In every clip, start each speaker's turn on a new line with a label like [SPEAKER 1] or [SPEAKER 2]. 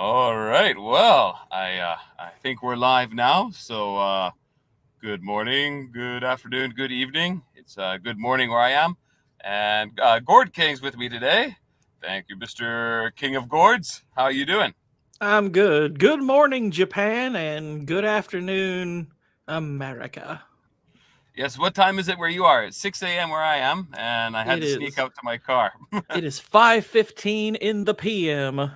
[SPEAKER 1] All right. Well, I think we're live now. So good morning, good afternoon, good evening. It's good morning where I am, and Gord King's with me today. Thank you, Mr. King of Gourds. How you doing?
[SPEAKER 2] I'm good. Good morning, Japan, and good afternoon, America.
[SPEAKER 1] Yes. What time is it where you are? It's 6 a.m. where I am, and I had
[SPEAKER 2] It
[SPEAKER 1] to sneak
[SPEAKER 2] is.
[SPEAKER 1] out to my car.
[SPEAKER 2] It is 5:15 in the PM.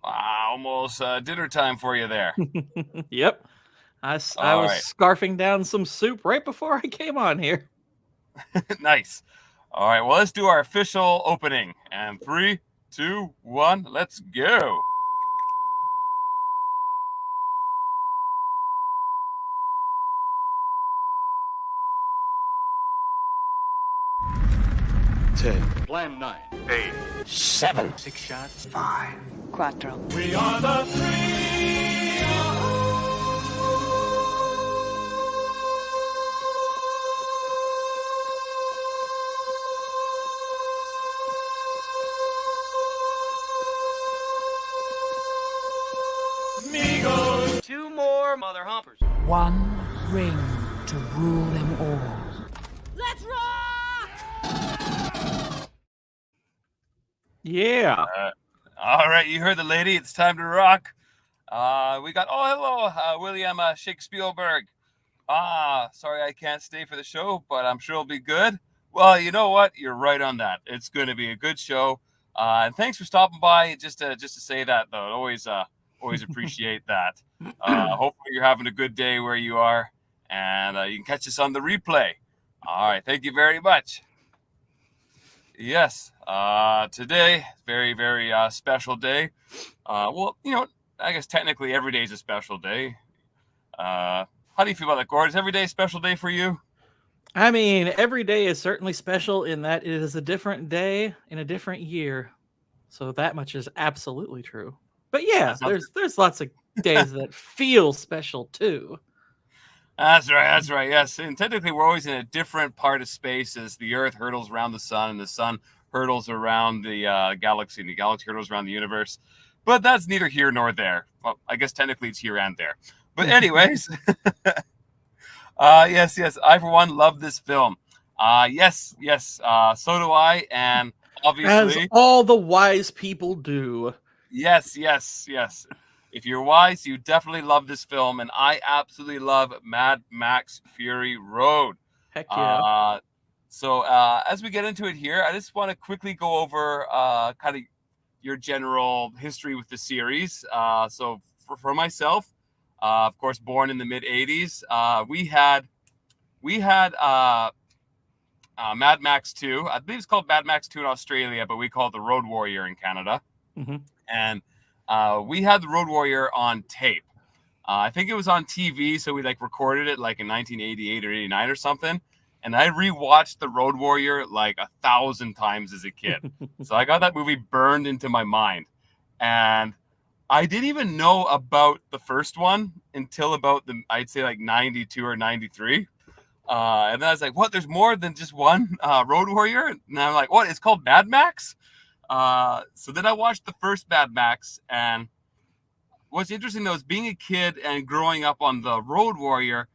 [SPEAKER 1] Almost dinner time for you there.
[SPEAKER 2] Yep. I
[SPEAKER 1] All
[SPEAKER 2] was
[SPEAKER 1] right.
[SPEAKER 2] scarfing down some soup right before I came on here.
[SPEAKER 1] Nice. All right. Well, let's do our official opening. And 3, 2, 1, let's go.
[SPEAKER 3] Plan 9.
[SPEAKER 4] 8,
[SPEAKER 3] 7. 6 shots.
[SPEAKER 4] 5.
[SPEAKER 5] Quattro.
[SPEAKER 4] We are the three. Migos.
[SPEAKER 3] 2 more mother humpers.
[SPEAKER 6] One ring to rule them all.
[SPEAKER 5] Let's rock!
[SPEAKER 2] Yeah.
[SPEAKER 1] All right, you heard the lady. It's time to rock. We got, hello, William Shakespeare. Sorry I can't stay for the show, but I'm sure it'll be good. Well, you know what? You're right on that. It's going to be a good show. And thanks for stopping by. Just to say that, though. Always appreciate that. Hopefully you're having a good day where you are, and you can catch us on the replay. All right, thank you very much. Yes, today, very, very special day. Well, I guess technically every day is a special day. How do you feel about that, Gord? Is every day a special day for you?
[SPEAKER 2] I mean, every day is certainly special in that it is a different day in a different year. So that much is absolutely true. But yeah, there's lots of days that feel special too.
[SPEAKER 1] That's right. Yes, and technically we're always in a different part of space as the Earth hurtles around the sun, and the sun hurtles around the galaxy, and the galaxy hurtles around the universe. But that's neither here nor there. Well, I guess technically it's here and there. But anyways, yes. I for one love this film. Yes. So do I, and obviously,
[SPEAKER 2] As all the wise people do.
[SPEAKER 1] yes. If you're wise, you definitely love this film, and I absolutely love Mad Max Fury Road.
[SPEAKER 2] Heck yeah.
[SPEAKER 1] So as we get into it here, I just want to quickly go over kind of your general history with the series. So for myself, of course, born in the mid '80s, we had Mad Max 2. I believe it's called Mad Max 2 in Australia, but we call it the Road Warrior in Canada.
[SPEAKER 2] Mm-hmm.
[SPEAKER 1] And we had the Road Warrior on tape. I think it was on TV, so we recorded it in 1988 or 89 or something. And I rewatched the Road Warrior 1,000 times as a kid. So I got that movie burned into my mind. And I didn't even know about the first one until about I'd say 92 or 93. And then I was like, what? There's more than just one Road Warrior? And I'm like, what? It's called Mad Max? So then I watched the first Mad Max, and what's interesting though is being a kid and growing up on the Road Warrior.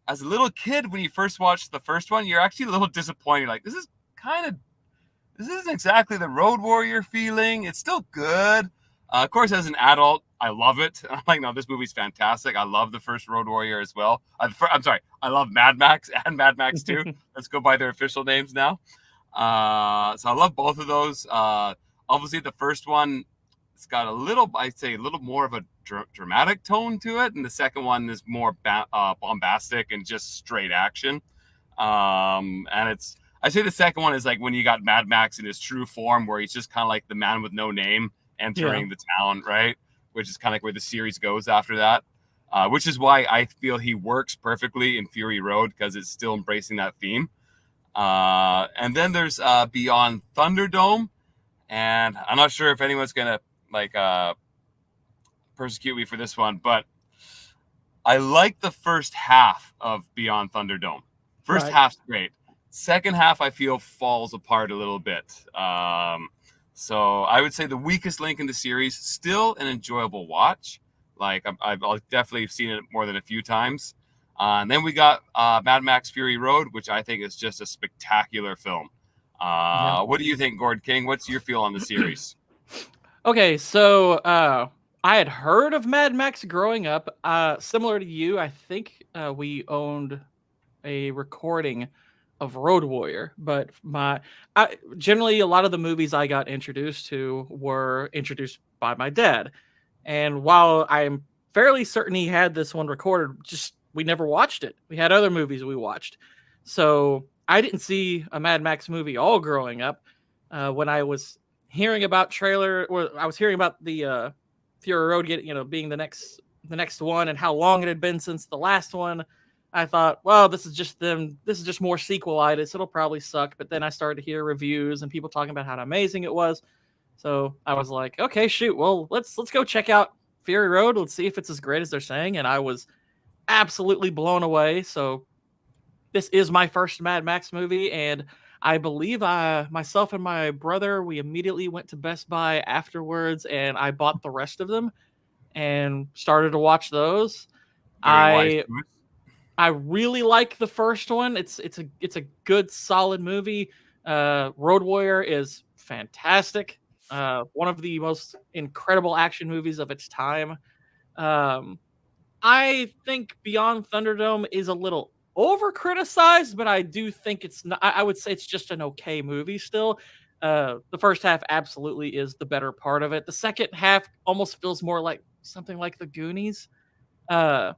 [SPEAKER 1] As a little kid, when you first watched the first one, you're actually a little disappointed. This isn't exactly the Road Warrior feeling. It's still good. Of course, as an adult, I love it. I'm like, no, this movie's fantastic. I love the first Road Warrior as well. I'm sorry, I love Mad Max and Mad Max 2. Let's go by their official names now. So I love both of those. Obviously, the first one, it's got I'd say a little more of a dramatic tone to it, and the second one is more bombastic and just straight action. And I say the second one is when you got Mad Max in his true form, where he's just kind of like the man with no name entering the town, right? Which is kind of where the series goes after that. Which is why I feel he works perfectly in Fury Road, because it's still embracing that theme. And then there's Beyond Thunderdome, and I'm not sure if anyone's gonna persecute me for this one, but I like the first half of Beyond Thunderdome. First half's great. Second half, I feel falls apart a little bit. So I would say the weakest link in the series, still an enjoyable watch. Like I've definitely seen it more than a few times. And then we got Mad Max Fury Road, which I think is just a spectacular film. What do you think, Gord King? What's your feel on the series?
[SPEAKER 2] Okay, so I had heard of Mad Max growing up. Similar to you, I think we owned a recording of Road Warrior, but generally a lot of the movies I got introduced to were introduced by my dad. And while I'm fairly certain he had this one recorded, just we never watched it. We had other movies we watched. So I didn't see a Mad Max movie all growing up. When I was hearing about I was hearing about the Fury Road being the next one and how long it had been since the last one, I thought, well, this is just more sequelitis. It'll probably suck. But then I started to hear reviews and people talking about how amazing it was. So I was like, okay, shoot. Well, let's go check out Fury Road. Let's see if it's as great as they're saying. And I was absolutely blown away. So this is my first Mad Max movie. And I believe myself and my brother, we immediately went to Best Buy afterwards and I bought the rest of them and started to watch those. I really like the first one. It's a good, solid movie. Road Warrior is fantastic. One of the most incredible action movies of its time. I think Beyond Thunderdome is a little over criticized, but I do think it's not. I would say it's just an okay movie still. The first half absolutely is the better part of it. The second half almost feels more like something like The Goonies. And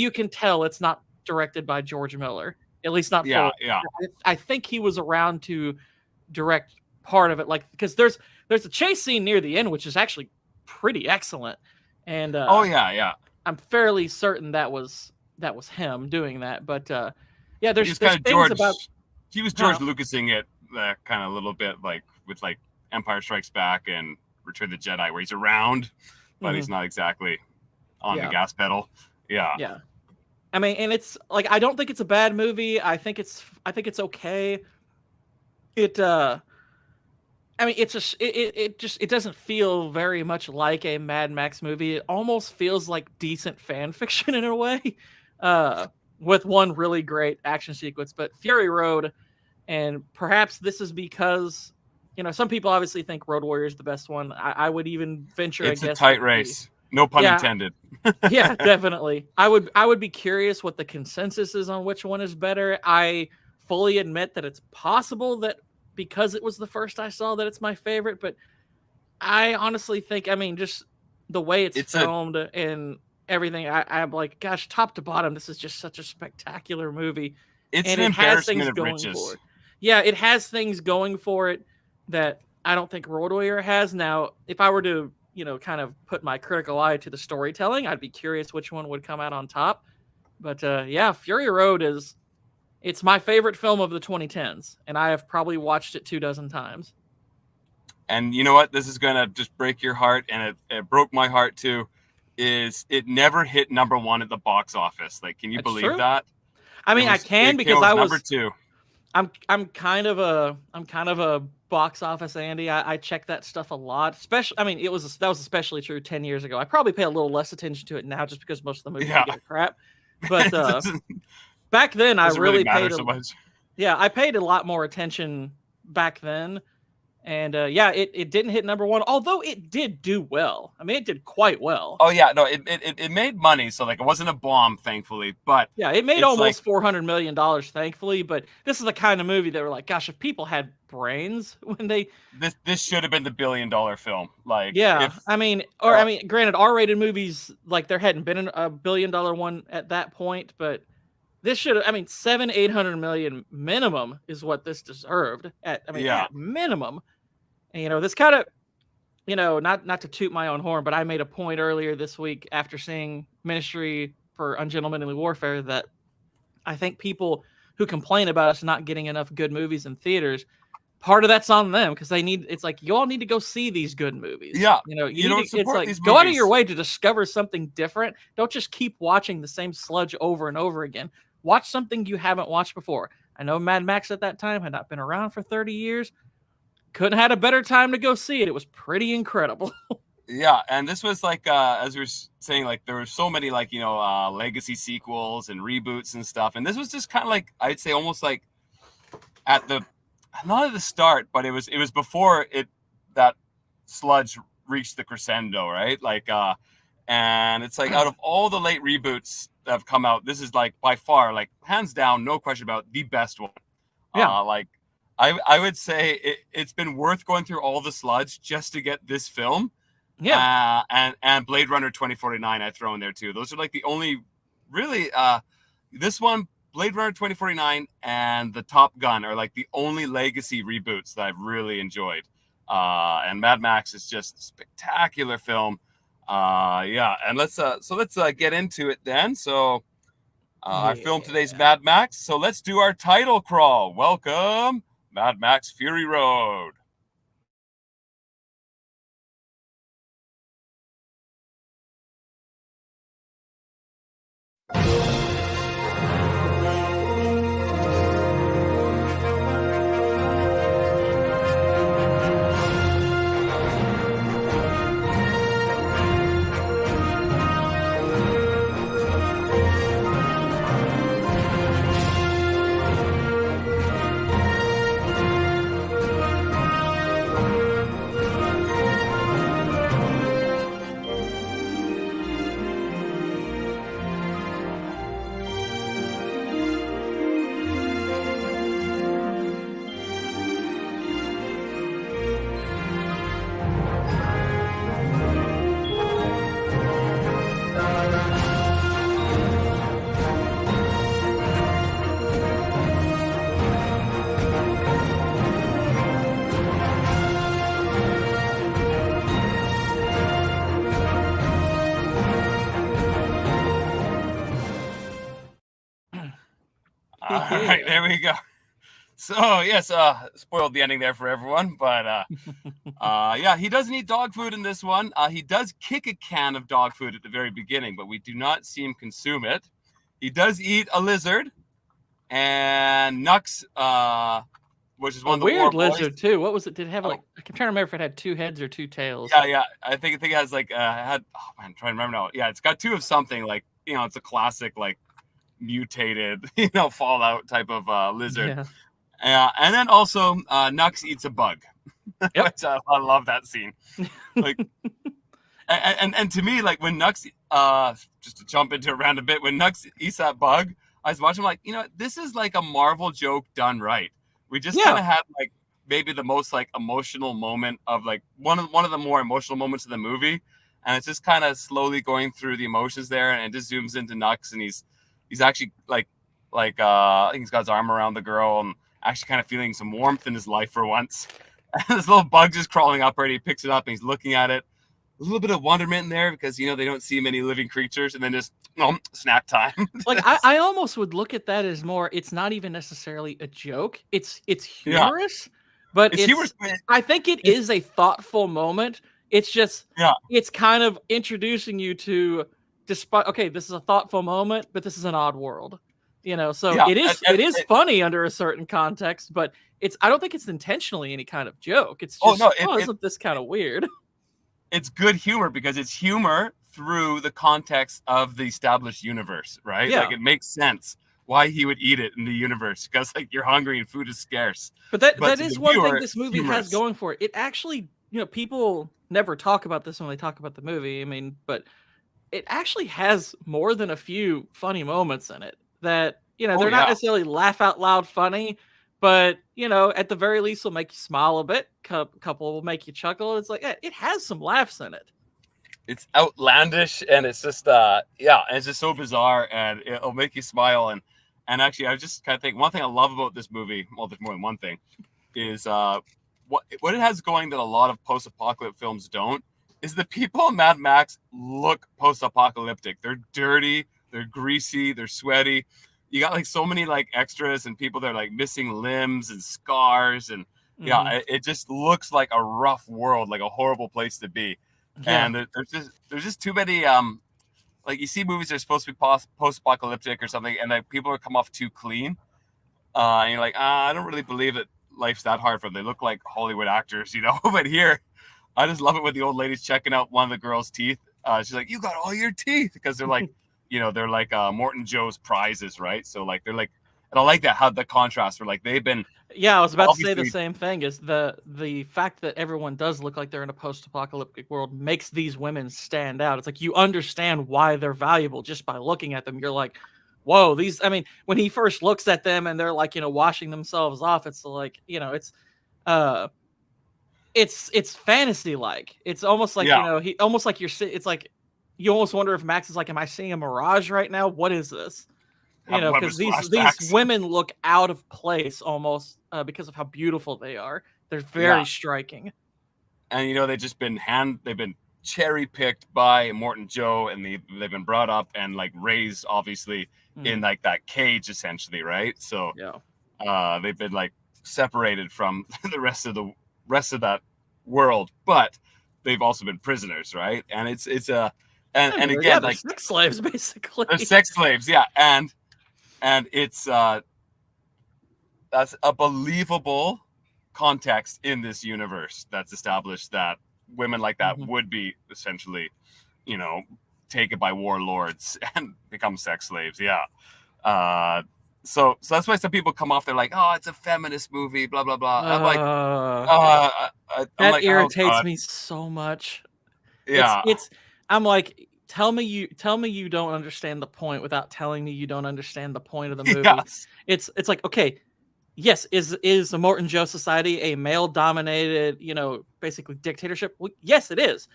[SPEAKER 2] you can tell it's not directed by George Miller, at least not fully.
[SPEAKER 1] Yeah.
[SPEAKER 2] I think he was around to direct part of it, because there's a chase scene near the end which is actually pretty excellent, and I'm fairly certain that was him doing that. But there's things about
[SPEAKER 1] he was George Lucasing it kind of a little bit, like with like Empire Strikes Back and Return of the Jedi, where he's around, but he's not exactly on the gas pedal. Yeah.
[SPEAKER 2] I mean, and it's like, I don't think it's a bad movie. I think it's okay. It doesn't feel very much like a Mad Max movie. It almost feels like decent fan fiction in a way, with one really great action sequence. But Fury Road, and perhaps this is because, some people obviously think Road Warrior is the best one. I would even venture,
[SPEAKER 1] it's a tight race. No pun intended.
[SPEAKER 2] Yeah, definitely. I would be curious what the consensus is on which one is better. I fully admit that it's possible that because it was the first I saw that it's my favorite, but I honestly think, just the way it's filmed and everything, I'm like, gosh, top to bottom, this is just such a spectacular movie.
[SPEAKER 1] It's an embarrassment of riches.
[SPEAKER 2] For it. Yeah, it has things going for it that I don't think Road Warrior has. Now, if I were to kind of put my critical eye to the storytelling, I'd be curious which one would come out on top. But Fury Road it's my favorite film of the 2010s, and I have probably watched it 24 times.
[SPEAKER 1] And you know what? This is going to just break your heart, and it broke my heart too, is it never hit number one at the box office. Like, can you believe that?
[SPEAKER 2] I mean, I can, because I was
[SPEAKER 1] number two.
[SPEAKER 2] I'm kind of a box office Andy. I check that stuff a lot. Especially, that was especially true 10 years ago. I probably pay a little less attention to it now, just because most of the movies get crap. But back then, I really paid so much. Yeah, I paid a lot more attention back then. And it didn't hit number one, although it did do well. It did quite well.
[SPEAKER 1] Oh yeah, no, it made money, so like it wasn't a bomb, thankfully. But
[SPEAKER 2] yeah, it made almost $400 million, thankfully. But this is the kind of movie that were like, gosh, if people had brains when they
[SPEAKER 1] this should have been the $1 billion film. Like,
[SPEAKER 2] granted, R-rated movies, like, there hadn't been a $1 billion one at that point, but this should have, $700-800 million minimum is what this deserved at minimum. And, this kind of, not to toot my own horn, but I made a point earlier this week after seeing Ministry for Ungentlemanly Warfare that I think people who complain about us not getting enough good movies in theaters, part of that's on them, because it's like, you all need to go see these good movies.
[SPEAKER 1] Yeah.
[SPEAKER 2] It's like, go out of your way to discover something different. Don't just keep watching the same sludge over and over again. Watch something you haven't watched before. I know Mad Max at that time had not been around for 30 years. couldn't have had a better time to go see it. It was pretty incredible.
[SPEAKER 1] Yeah, and this was like as we were saying, like there were so many like legacy sequels and reboots and stuff, and this was just kind of like I'd say almost like at the not at the start, but it was before that sludge reached the crescendo, right? Like and it's like out of all the late reboots that have come out, this is like by far, like hands down, no question about the best one.
[SPEAKER 2] Yeah.
[SPEAKER 1] Like I would say it's been worth going through all the sludge just to get this film.
[SPEAKER 2] Yeah.
[SPEAKER 1] And Blade Runner 2049 I throw in there too. Those are like the only really this one, Blade Runner 2049 and the Top Gun are like the only legacy reboots that I've really enjoyed. And Mad Max is just a spectacular film. Yeah, and let's get into it then. So our film today's Mad Max. So let's do our title crawl. Welcome, Mad Max Fury Road. All right, there we go. So yes, spoiled the ending there for everyone, but yeah, he doesn't eat dog food in this one. He does kick a can of dog food at the very beginning, but we do not see him consume it. He does eat a lizard, and Nux, which is one of the
[SPEAKER 2] weird
[SPEAKER 1] war
[SPEAKER 2] lizard
[SPEAKER 1] boys.
[SPEAKER 2] too. What was it? Did it have like? I'm trying to remember if it had 2 heads or 2 tails.
[SPEAKER 1] Yeah. I think it has like had. Oh man, I'm trying to remember now. Yeah, it's got 2 of something. Like it's a classic like mutated Fallout type of lizard.
[SPEAKER 2] Yeah.
[SPEAKER 1] And then also Nux eats a bug.
[SPEAKER 2] Yep.
[SPEAKER 1] Which I love that scene. Like and to me, like when Nux just to jump into it around a bit, when Nux eats that bug, I was watching like, this is like a Marvel joke done right. We just kind of had like maybe the most like emotional moment of like one of the more emotional moments of the movie, and it's just kind of slowly going through the emotions there, and it just zooms into Nux, and he's actually like I think he's got his arm around the girl and actually kind of feeling some warmth in his life for once. And this little bug just crawling up right. He picks it up and he's looking at it. A little bit of wonderment in there because they don't see many living creatures, and then just snack time.
[SPEAKER 2] Like I almost would look at that as more. It's not even necessarily a joke. It's humorous, but it's humorous. I think it is a thoughtful moment. It's just it's kind of introducing you to, despite this is a thoughtful moment, but this is an odd world. So it is funny under a certain context, but I don't think it's intentionally any kind of joke. It's just isn't this kind of weird?
[SPEAKER 1] It's good humor because it's humor through the context of the established universe, right?
[SPEAKER 2] Yeah.
[SPEAKER 1] Like it makes sense why he would eat it in the universe because like you're hungry and food is scarce.
[SPEAKER 2] But that is one thing this movie has going for it. It actually, people never talk about this when they talk about the movie. I mean, but it actually has more than a few funny moments in it that, they're not necessarily laugh out loud funny, but, at the very least will make you smile a bit. Couple will make you chuckle. It's like, it has some laughs in it.
[SPEAKER 1] It's outlandish and it's just, and it's just so bizarre and it'll make you smile. And actually, I was just kind of thinking, one thing I love about this movie, well, there's more than one thing, is what it has going that a lot of post-apocalyptic films don't, is the people in Mad Max look post-apocalyptic. They're dirty, they're greasy, they're sweaty. You got like so many like extras and people that are like missing limbs and scars, and it just looks like a rough world, like a horrible place to be. Yeah. And there's just too many like you see movies that are supposed to be post-apocalyptic or something, and like people are come off too clean, and you're like, I don't really believe it. life's that hard for them. They look like Hollywood actors, you know. But here, I just love it when the old lady's checking out one of the girls' teeth. She's like, "You got all your teeth," because they're like, you know, they're like Morton Joe's prizes, right? So like they're like, and I like that how the contrast where like they've been.
[SPEAKER 2] Yeah, I was about to say the same thing. Is the fact that everyone does look like they're in a post-apocalyptic world makes these women stand out. It's like you understand why they're valuable just by looking at them. You're like, whoa, these. I mean, when he first looks at them and they're like, you know, washing themselves off, it's like, you know, it's fantasy like. It's almost like, you know, he almost like it's like you almost wonder if Max is like, am I seeing a mirage right now? What is this? You know, because these women look out of place almost because of how beautiful they are. They're very striking.
[SPEAKER 1] And you know, they've been cherry picked by Morton Joe, and they've been brought up and like raised obviously in like that cage essentially, right? So they've been like separated from the rest of that world, but they've also been prisoners, right? And it's and again, like
[SPEAKER 2] sex slaves basically.
[SPEAKER 1] They're sex slaves, yeah, and it's that's a believable context in this universe that's established that women like that would be essentially, you know, taken by warlords and become sex slaves. Yeah. So that's why some people come off, they're like, oh, it's a feminist movie, blah blah blah. I'm like,
[SPEAKER 2] that irritates me so much.
[SPEAKER 1] Yeah.
[SPEAKER 2] I'm like, tell me you don't understand the point without telling me you don't understand the point of the movie.
[SPEAKER 1] Yes.
[SPEAKER 2] It's like, okay, yes, is the Morton Joe society a male dominated, you know, basically dictatorship? Well, yes, it is.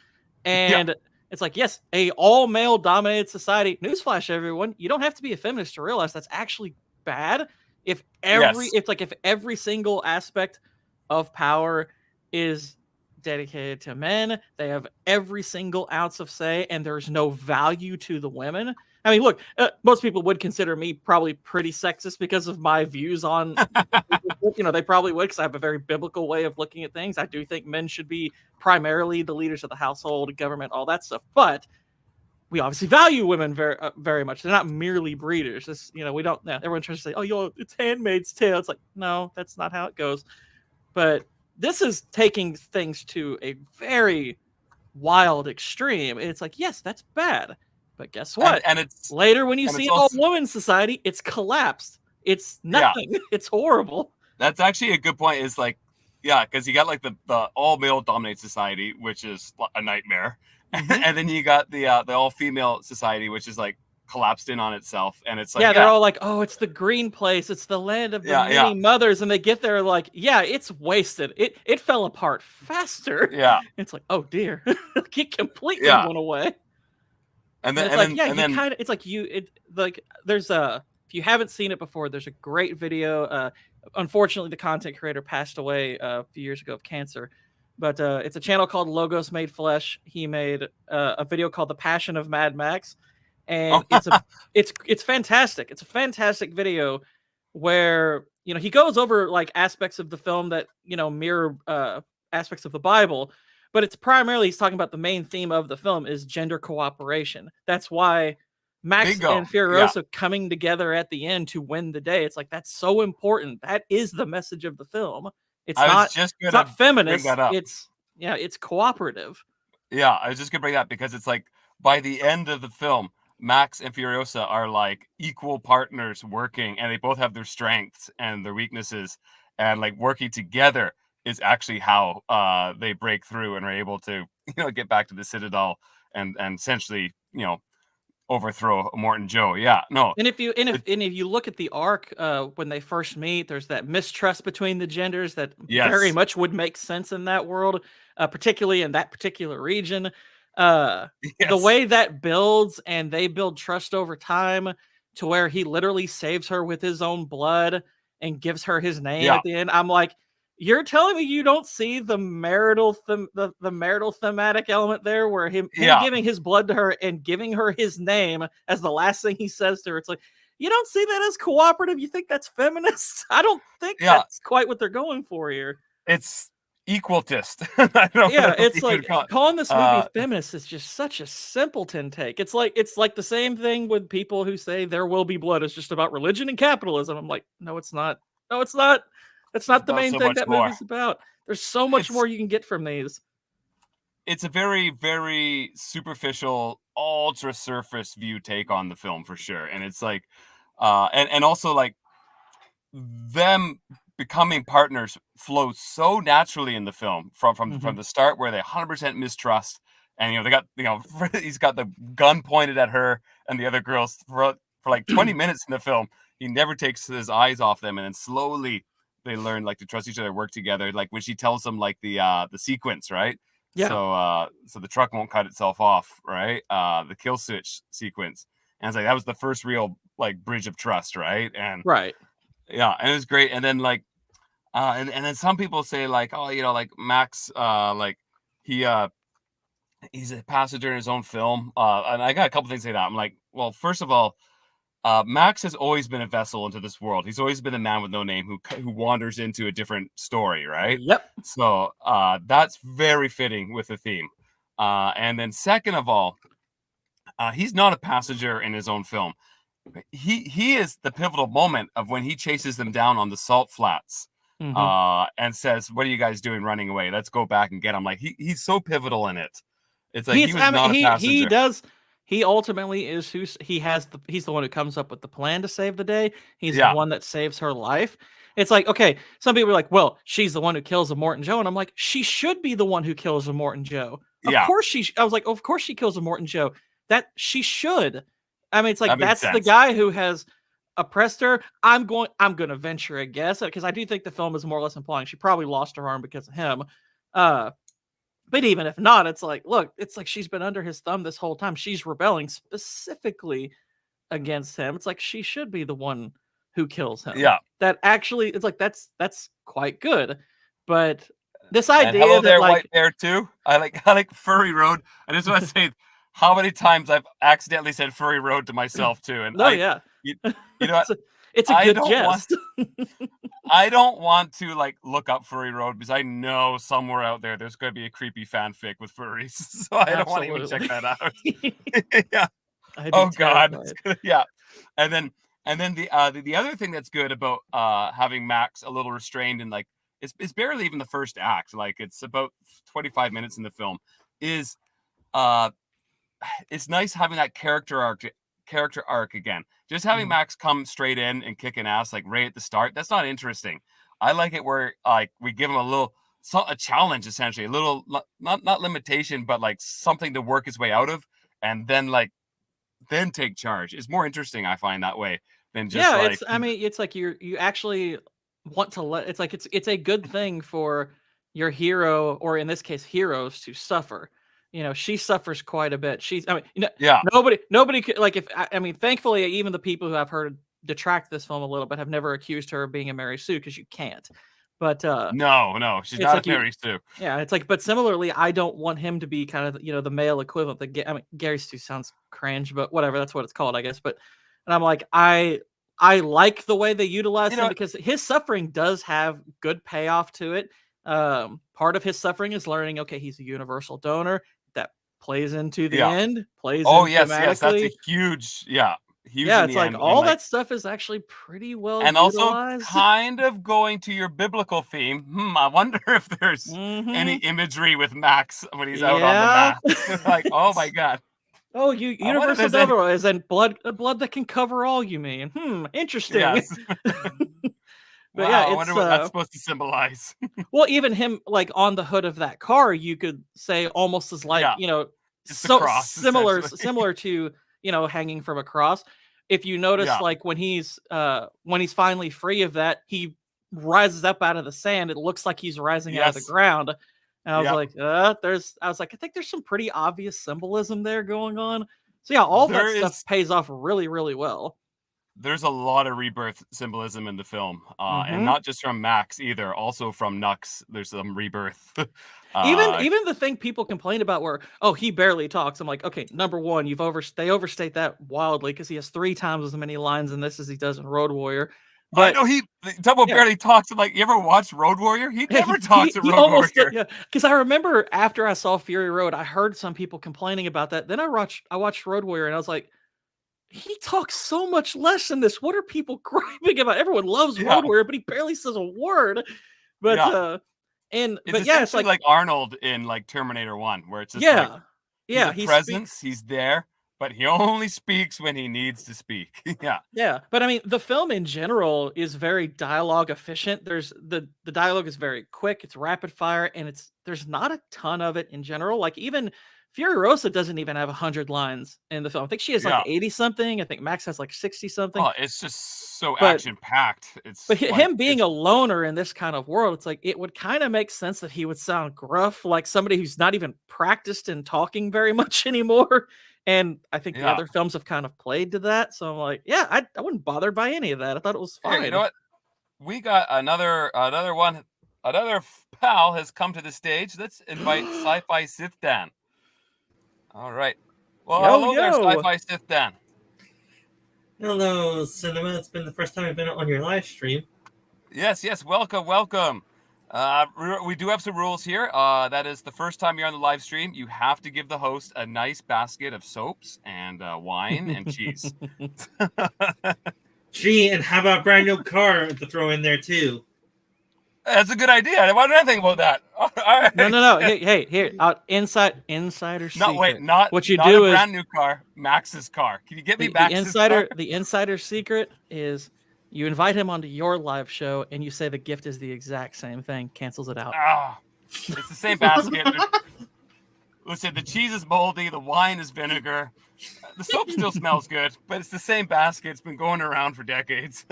[SPEAKER 2] And it's like, yes, a all male dominated society. Newsflash, everyone, you don't have to be a feminist to realize that's actually bad. If every single aspect of power is dedicated to men, they have every single ounce of say, and there's no value to the women. I mean, look, most people would consider me probably pretty sexist because of my views on, you know, they probably would, because I have a very biblical way of looking at things. I do think men should be primarily the leaders of the household, government, all that stuff. But we obviously value women very, very much. They're not merely breeders. It's, you know, we don't. Everyone tries to say, "Oh, yo, it's Handmaid's Tale." It's like, no, that's not how it goes. But this is taking things to a very wild extreme. It's like, yes, that's bad. But guess what?
[SPEAKER 1] And it's
[SPEAKER 2] later when you see an all-woman society, it's collapsed. It's nothing. Yeah. It's horrible.
[SPEAKER 1] That's actually a good point. Is like, yeah, because you got like the all-male dominated society, which is a nightmare, and then you got the all-female society, which is like collapsed in on itself, and it's like,
[SPEAKER 2] they're all like, oh, it's the green place, it's the land of the many mothers, and they get there like, yeah, it's wasted. It fell apart faster.
[SPEAKER 1] Yeah,
[SPEAKER 2] it's like, oh dear, it completely went away.
[SPEAKER 1] And then
[SPEAKER 2] it's like there's a, if you haven't seen it before, there's a great video. Unfortunately, the content creator passed away a few years ago of cancer, but it's a channel called Logos Made Flesh. He made a video called The Passion of Mad Max, and it's fantastic. It's a fantastic video where, you know, he goes over like aspects of the film that, you know, mirror aspects of the Bible. But it's primarily, he's talking about the main theme of the film is gender cooperation. That's why Max and Furiosa coming together at the end to win the day. It's like, that's so important. That is the message of the film. It's not feminist. It's cooperative.
[SPEAKER 1] Yeah, I was just gonna bring that because it's like by the end of the film, Max and Furiosa are like equal partners working, and they both have their strengths and their weaknesses, and like working together is actually how they break through and are able to, you know, get back to the Citadel and essentially, you know, overthrow Morton Joe. Yeah, no.
[SPEAKER 2] And if you look at the arc when they first meet, there's that mistrust between the genders that very much would make sense in that world, particularly in that particular region. The way that builds, and they build trust over time to where he literally saves her with his own blood and gives her his name at the end. I'm like, you're telling me you don't see the marital the marital thematic element there, where him giving his blood to her and giving her his name as the last thing he says to her? It's like, you don't see that as cooperative? You think that's feminist? I don't think that's quite what they're going for here.
[SPEAKER 1] It's equalist.
[SPEAKER 2] It's like calling this movie feminist is just such a simpleton take. It's like the same thing with people who say There Will Be Blood is just about religion and capitalism. I'm like, no, it's not. No, it's not. That's not the
[SPEAKER 1] about
[SPEAKER 2] main
[SPEAKER 1] so
[SPEAKER 2] thing
[SPEAKER 1] much
[SPEAKER 2] that
[SPEAKER 1] more.
[SPEAKER 2] movie's about. There's so much
[SPEAKER 1] It's
[SPEAKER 2] more you can get from these.
[SPEAKER 1] it's a very, very superficial, ultra surface view take on the film for sure. And it's like, and also like them becoming partners flows so naturally in the film from the start, where they 100% mistrust, and they got he's got the gun pointed at her and the other girls for like 20 minutes in the film. He never takes his eyes off them, and then slowly they learn like to trust each other, work together. Like when she tells them like the sequence, right?
[SPEAKER 2] Yeah.
[SPEAKER 1] So the truck won't cut itself off, right? The kill switch sequence, and it's like that was the first real like bridge of trust, right? And
[SPEAKER 2] Right.
[SPEAKER 1] yeah, and it was great. And then like and then some people say like, oh, like Max, like he he's a passenger in his own film. And I got a couple things to say that. I'm like, well, first of all, Max has always been a vessel into this world. He's always been a man with no name who wanders into a different story, right?
[SPEAKER 2] Yep.
[SPEAKER 1] So that's very fitting with the theme. And then second of all, he's not a passenger in his own film. He is the pivotal moment of when he chases them down on the salt flats, and says, "What are you guys doing running away? Let's go back and get him." Like he's so pivotal in it. It's like he was not a passenger.
[SPEAKER 2] He ultimately is he's the one who comes up with the plan to save the day. He's
[SPEAKER 1] Yeah.
[SPEAKER 2] the one that saves her life. It's like, okay, some people are like, well, she's the one who kills Morton Joe. And I'm like, she should be the one who kills Morton Joe. Of
[SPEAKER 1] Yeah.
[SPEAKER 2] course I was like, of course she kills Morton Joe. That she should. I mean, it's like,
[SPEAKER 1] That makes
[SPEAKER 2] that's the
[SPEAKER 1] sense.
[SPEAKER 2] guy who has oppressed her. I'm going to venture a guess, because I do think the film is more or less implying she probably lost her arm because of him. But even if not, it's like, look, it's like she's been under his thumb this whole time. She's rebelling specifically against him. It's like she should be the one who kills him.
[SPEAKER 1] Yeah.
[SPEAKER 2] That actually, it's like that's quite good. But this
[SPEAKER 1] And
[SPEAKER 2] idea
[SPEAKER 1] hello
[SPEAKER 2] that
[SPEAKER 1] there,
[SPEAKER 2] like
[SPEAKER 1] White Bear too. I like Furry Road. I just want to say how many times I've accidentally said Furry Road to myself too. And
[SPEAKER 2] yeah,
[SPEAKER 1] you know what?
[SPEAKER 2] it's a
[SPEAKER 1] I
[SPEAKER 2] good
[SPEAKER 1] don't
[SPEAKER 2] jest.
[SPEAKER 1] I don't want to like look up Furry Road because I know somewhere out there's going to be a creepy fanfic with furries, so I don't want to even check that out. Yeah. Oh God. Yeah. And then the other thing that's good about having Max a little restrained and like it's barely even the first act, like it's about 25 minutes in the film, is it's nice having that character arc again. Just having Max come straight in and kick an ass like right at the start, that's not interesting. I like it where like we give him a challenge, essentially, a little not limitation, but like something to work his way out of, and then take charge. It's more interesting, I find, that way than just like
[SPEAKER 2] it's like you actually want to it's like it's a good thing for your hero, or in this case heroes, to suffer. She suffers quite a bit. Nobody could, like, thankfully, even the people who I've heard detract this film a little bit have never accused her of being a Mary Sue, because you can't. But
[SPEAKER 1] no, she's not a Mary Sue.
[SPEAKER 2] Yeah, it's like, but similarly, I don't want him to be kind of the male equivalent. Gary Stu sounds cringe, but whatever, that's what it's called, I guess. And I'm like, I like the way they utilize him, because his suffering does have good payoff to it. Part of his suffering is learning, okay, he's a universal donor. That plays into the end.
[SPEAKER 1] Yes, that's a huge, huge.
[SPEAKER 2] Yeah, it's like all that stuff is actually pretty well
[SPEAKER 1] and
[SPEAKER 2] utilized.
[SPEAKER 1] Also kind of going to your biblical theme. I wonder if there's any imagery with Max when he's out on the mat. Like, oh my God.
[SPEAKER 2] Oh, universal donor is in blood that can cover all, you mean? Interesting.
[SPEAKER 1] Yes.
[SPEAKER 2] But
[SPEAKER 1] wow,
[SPEAKER 2] yeah,
[SPEAKER 1] I wonder what that's supposed to symbolize.
[SPEAKER 2] Well, even him, like, on the hood of that car, you could say almost as like, so
[SPEAKER 1] cross,
[SPEAKER 2] similar to, hanging from a cross. If you notice, like when he's finally free of that, he rises up out of the sand. It looks like he's rising out of the ground. And I was like, I think there's some pretty obvious symbolism there going on. So yeah, all that stuff pays off really, really well.
[SPEAKER 1] There's a lot of rebirth symbolism in the film, and not just from Max either. Also from Nux, there's some rebirth.
[SPEAKER 2] Even the thing people complain about, where he barely talks. I'm like, okay, number one, they overstate that wildly, because he has 3 times as many lines in this as he does in Road Warrior. But
[SPEAKER 1] I know he barely talks. Like, you ever watch Road Warrior? He never talks in Road Warrior.
[SPEAKER 2] Yeah, because I remember after I saw Fury Road, I heard some people complaining about that. Then I watched Road Warrior, and I was like, he talks so much less in this. What are people griping about? Everyone loves
[SPEAKER 1] Yeah.
[SPEAKER 2] Road Warrior, but he barely says a word. But
[SPEAKER 1] Yeah.
[SPEAKER 2] and
[SPEAKER 1] It's
[SPEAKER 2] but yeah, it's
[SPEAKER 1] essentially like Arnold in like Terminator 1, where it's just like he's a
[SPEAKER 2] he
[SPEAKER 1] presence,
[SPEAKER 2] speaks.
[SPEAKER 1] he's there, but he only speaks when he needs to speak. Yeah.
[SPEAKER 2] Yeah, but I mean, the film in general is very dialogue efficient. There's the dialogue is very quick, it's rapid fire, and there's not a ton of it in general. Like even Furiosa doesn't even have 100 lines in the film. I think she has like
[SPEAKER 1] Yeah.
[SPEAKER 2] 80 something. I think Max has like 60 something.
[SPEAKER 1] Oh, it's just so
[SPEAKER 2] But
[SPEAKER 1] action packed. It's
[SPEAKER 2] But
[SPEAKER 1] like
[SPEAKER 2] him being a loner in this kind of world, it's like it would kind of make sense that he would sound gruff, like somebody who's not even practiced in talking very much anymore. And I think the
[SPEAKER 1] yeah.
[SPEAKER 2] other films have kind of played to that. So I'm like, yeah, I wasn't bothered by any of that. I thought it was
[SPEAKER 1] Here,
[SPEAKER 2] fine.
[SPEAKER 1] you know what? We got another one. Another pal has come to the stage. Let's invite Sci-Fi Sith Dan. All right. Well, hello there, Sci-Fi Sith Dan.
[SPEAKER 7] Hello, Cinema. It's been the first time I've been on your live stream.
[SPEAKER 1] Yes, welcome. We do have some rules here. That is the first time you're on the live stream, you have to give the host a nice basket of soaps and wine and cheese.
[SPEAKER 7] Gee, and how about a brand new car to throw in there too?
[SPEAKER 1] That's a good idea. I wonder anything about that. All right.
[SPEAKER 2] No. Hey, here. Insider secret.
[SPEAKER 1] No, wait, not
[SPEAKER 2] what you
[SPEAKER 1] not
[SPEAKER 2] do
[SPEAKER 1] a
[SPEAKER 2] is
[SPEAKER 1] brand new car, Max's car. Can you get me
[SPEAKER 2] the
[SPEAKER 1] Max's
[SPEAKER 2] insider.
[SPEAKER 1] car?
[SPEAKER 2] The insider secret is you invite him onto your live show and you say the gift is the exact same thing. Cancels it out.
[SPEAKER 1] Ah, it's the same basket. Listen, the cheese is moldy, the wine is vinegar. The soap still smells good, but it's the same basket. It's been going around for decades.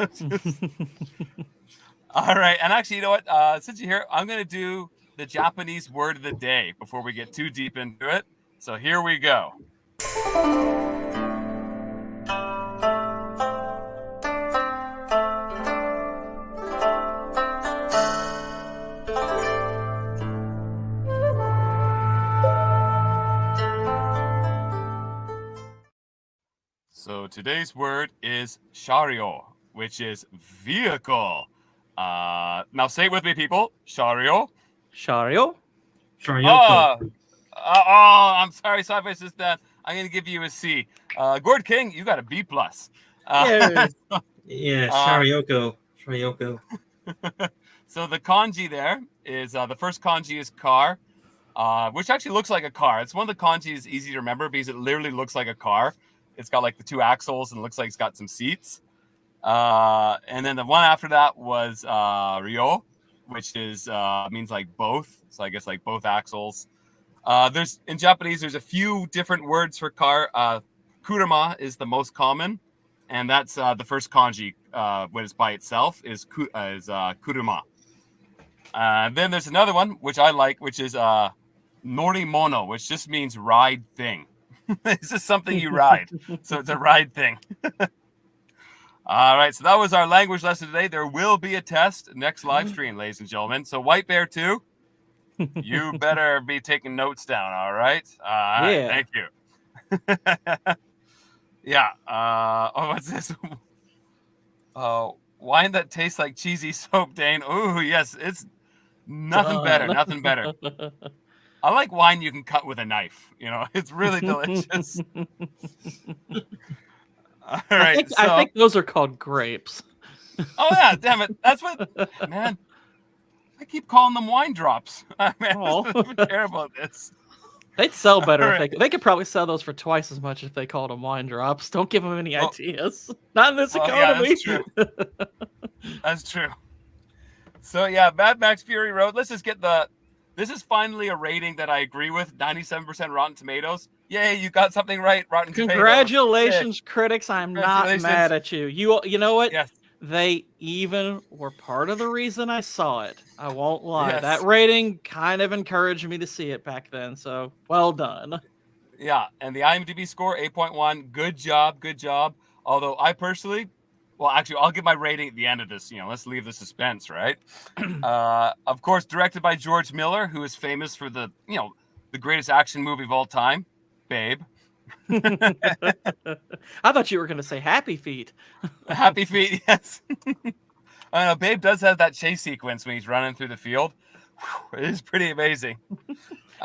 [SPEAKER 1] All right, and actually, you know what? Since you're here, I'm going to do the Japanese word of the day before we get too deep into it. So here we go. So today's word is shario, which is vehicle. Now say it with me, people. Shario.
[SPEAKER 2] Shario?
[SPEAKER 7] Sharyoko.
[SPEAKER 1] I'm sorry, Sci-Fi System. I'm going to give you a C. Gord King, you got a B+.
[SPEAKER 2] Yeah.
[SPEAKER 7] Yeah, Sharyoko. Sharyoko.
[SPEAKER 1] So the kanji there is, the first kanji is car, which actually looks like a car. It's one of the kanjis easy to remember because it literally looks like a car. It's got like the two axles and it looks like it's got some seats. And then the one after that was ryo, which is means like both. So I guess like both axles. There's in Japanese, there's a few different words for car. Kuruma is the most common, and that's the first kanji when it's by itself is kuruma. Then there's another one which I like, which is norimono, which just means ride thing. It's just something you ride, so it's a ride thing. All right, so that was our language lesson today. There will be a test next live stream, ladies and gentlemen. So White Bear 2, you better be taking notes down, all right?
[SPEAKER 2] Yeah.
[SPEAKER 1] Thank you. Yeah. What's this? Wine that tastes like cheesy soap, Dane. Ooh, yes, it's nothing better, nothing better. I like wine you can cut with a knife. You know, it's really delicious. All right,
[SPEAKER 2] I think those are called grapes.
[SPEAKER 1] Oh yeah, damn it! That's what, man. I keep calling them wine drops. Man, I'm terrible at this.
[SPEAKER 2] They'd sell better if they could probably sell those for twice as much if they called them wine drops. Don't give them any ideas. Not in this economy.
[SPEAKER 1] Yeah, that's true. That's true. So yeah, Mad Max Fury Road. Let's just get this is finally a rating that I agree with. 97% Rotten Tomatoes. Yay, you got something right, Rotten Tomatoes.
[SPEAKER 2] Congratulations, critics. I'm not mad at you. You know what?
[SPEAKER 1] Yes.
[SPEAKER 2] They even were part of the reason I saw it. I won't lie.
[SPEAKER 1] Yes.
[SPEAKER 2] That rating kind of encouraged me to see it back then. So well done.
[SPEAKER 1] Yeah, and the IMDb score 8.1. Good job. Although I personally, well, actually, I'll give my rating at the end of this. You know, let's leave the suspense, right? Of course, directed by George Miller, who is famous for the greatest action movie of all time, Babe.
[SPEAKER 2] I thought you were going to say Happy Feet.
[SPEAKER 1] Happy Feet, yes. I know, Babe does have that chase sequence when he's running through the field. Whew, it is pretty amazing.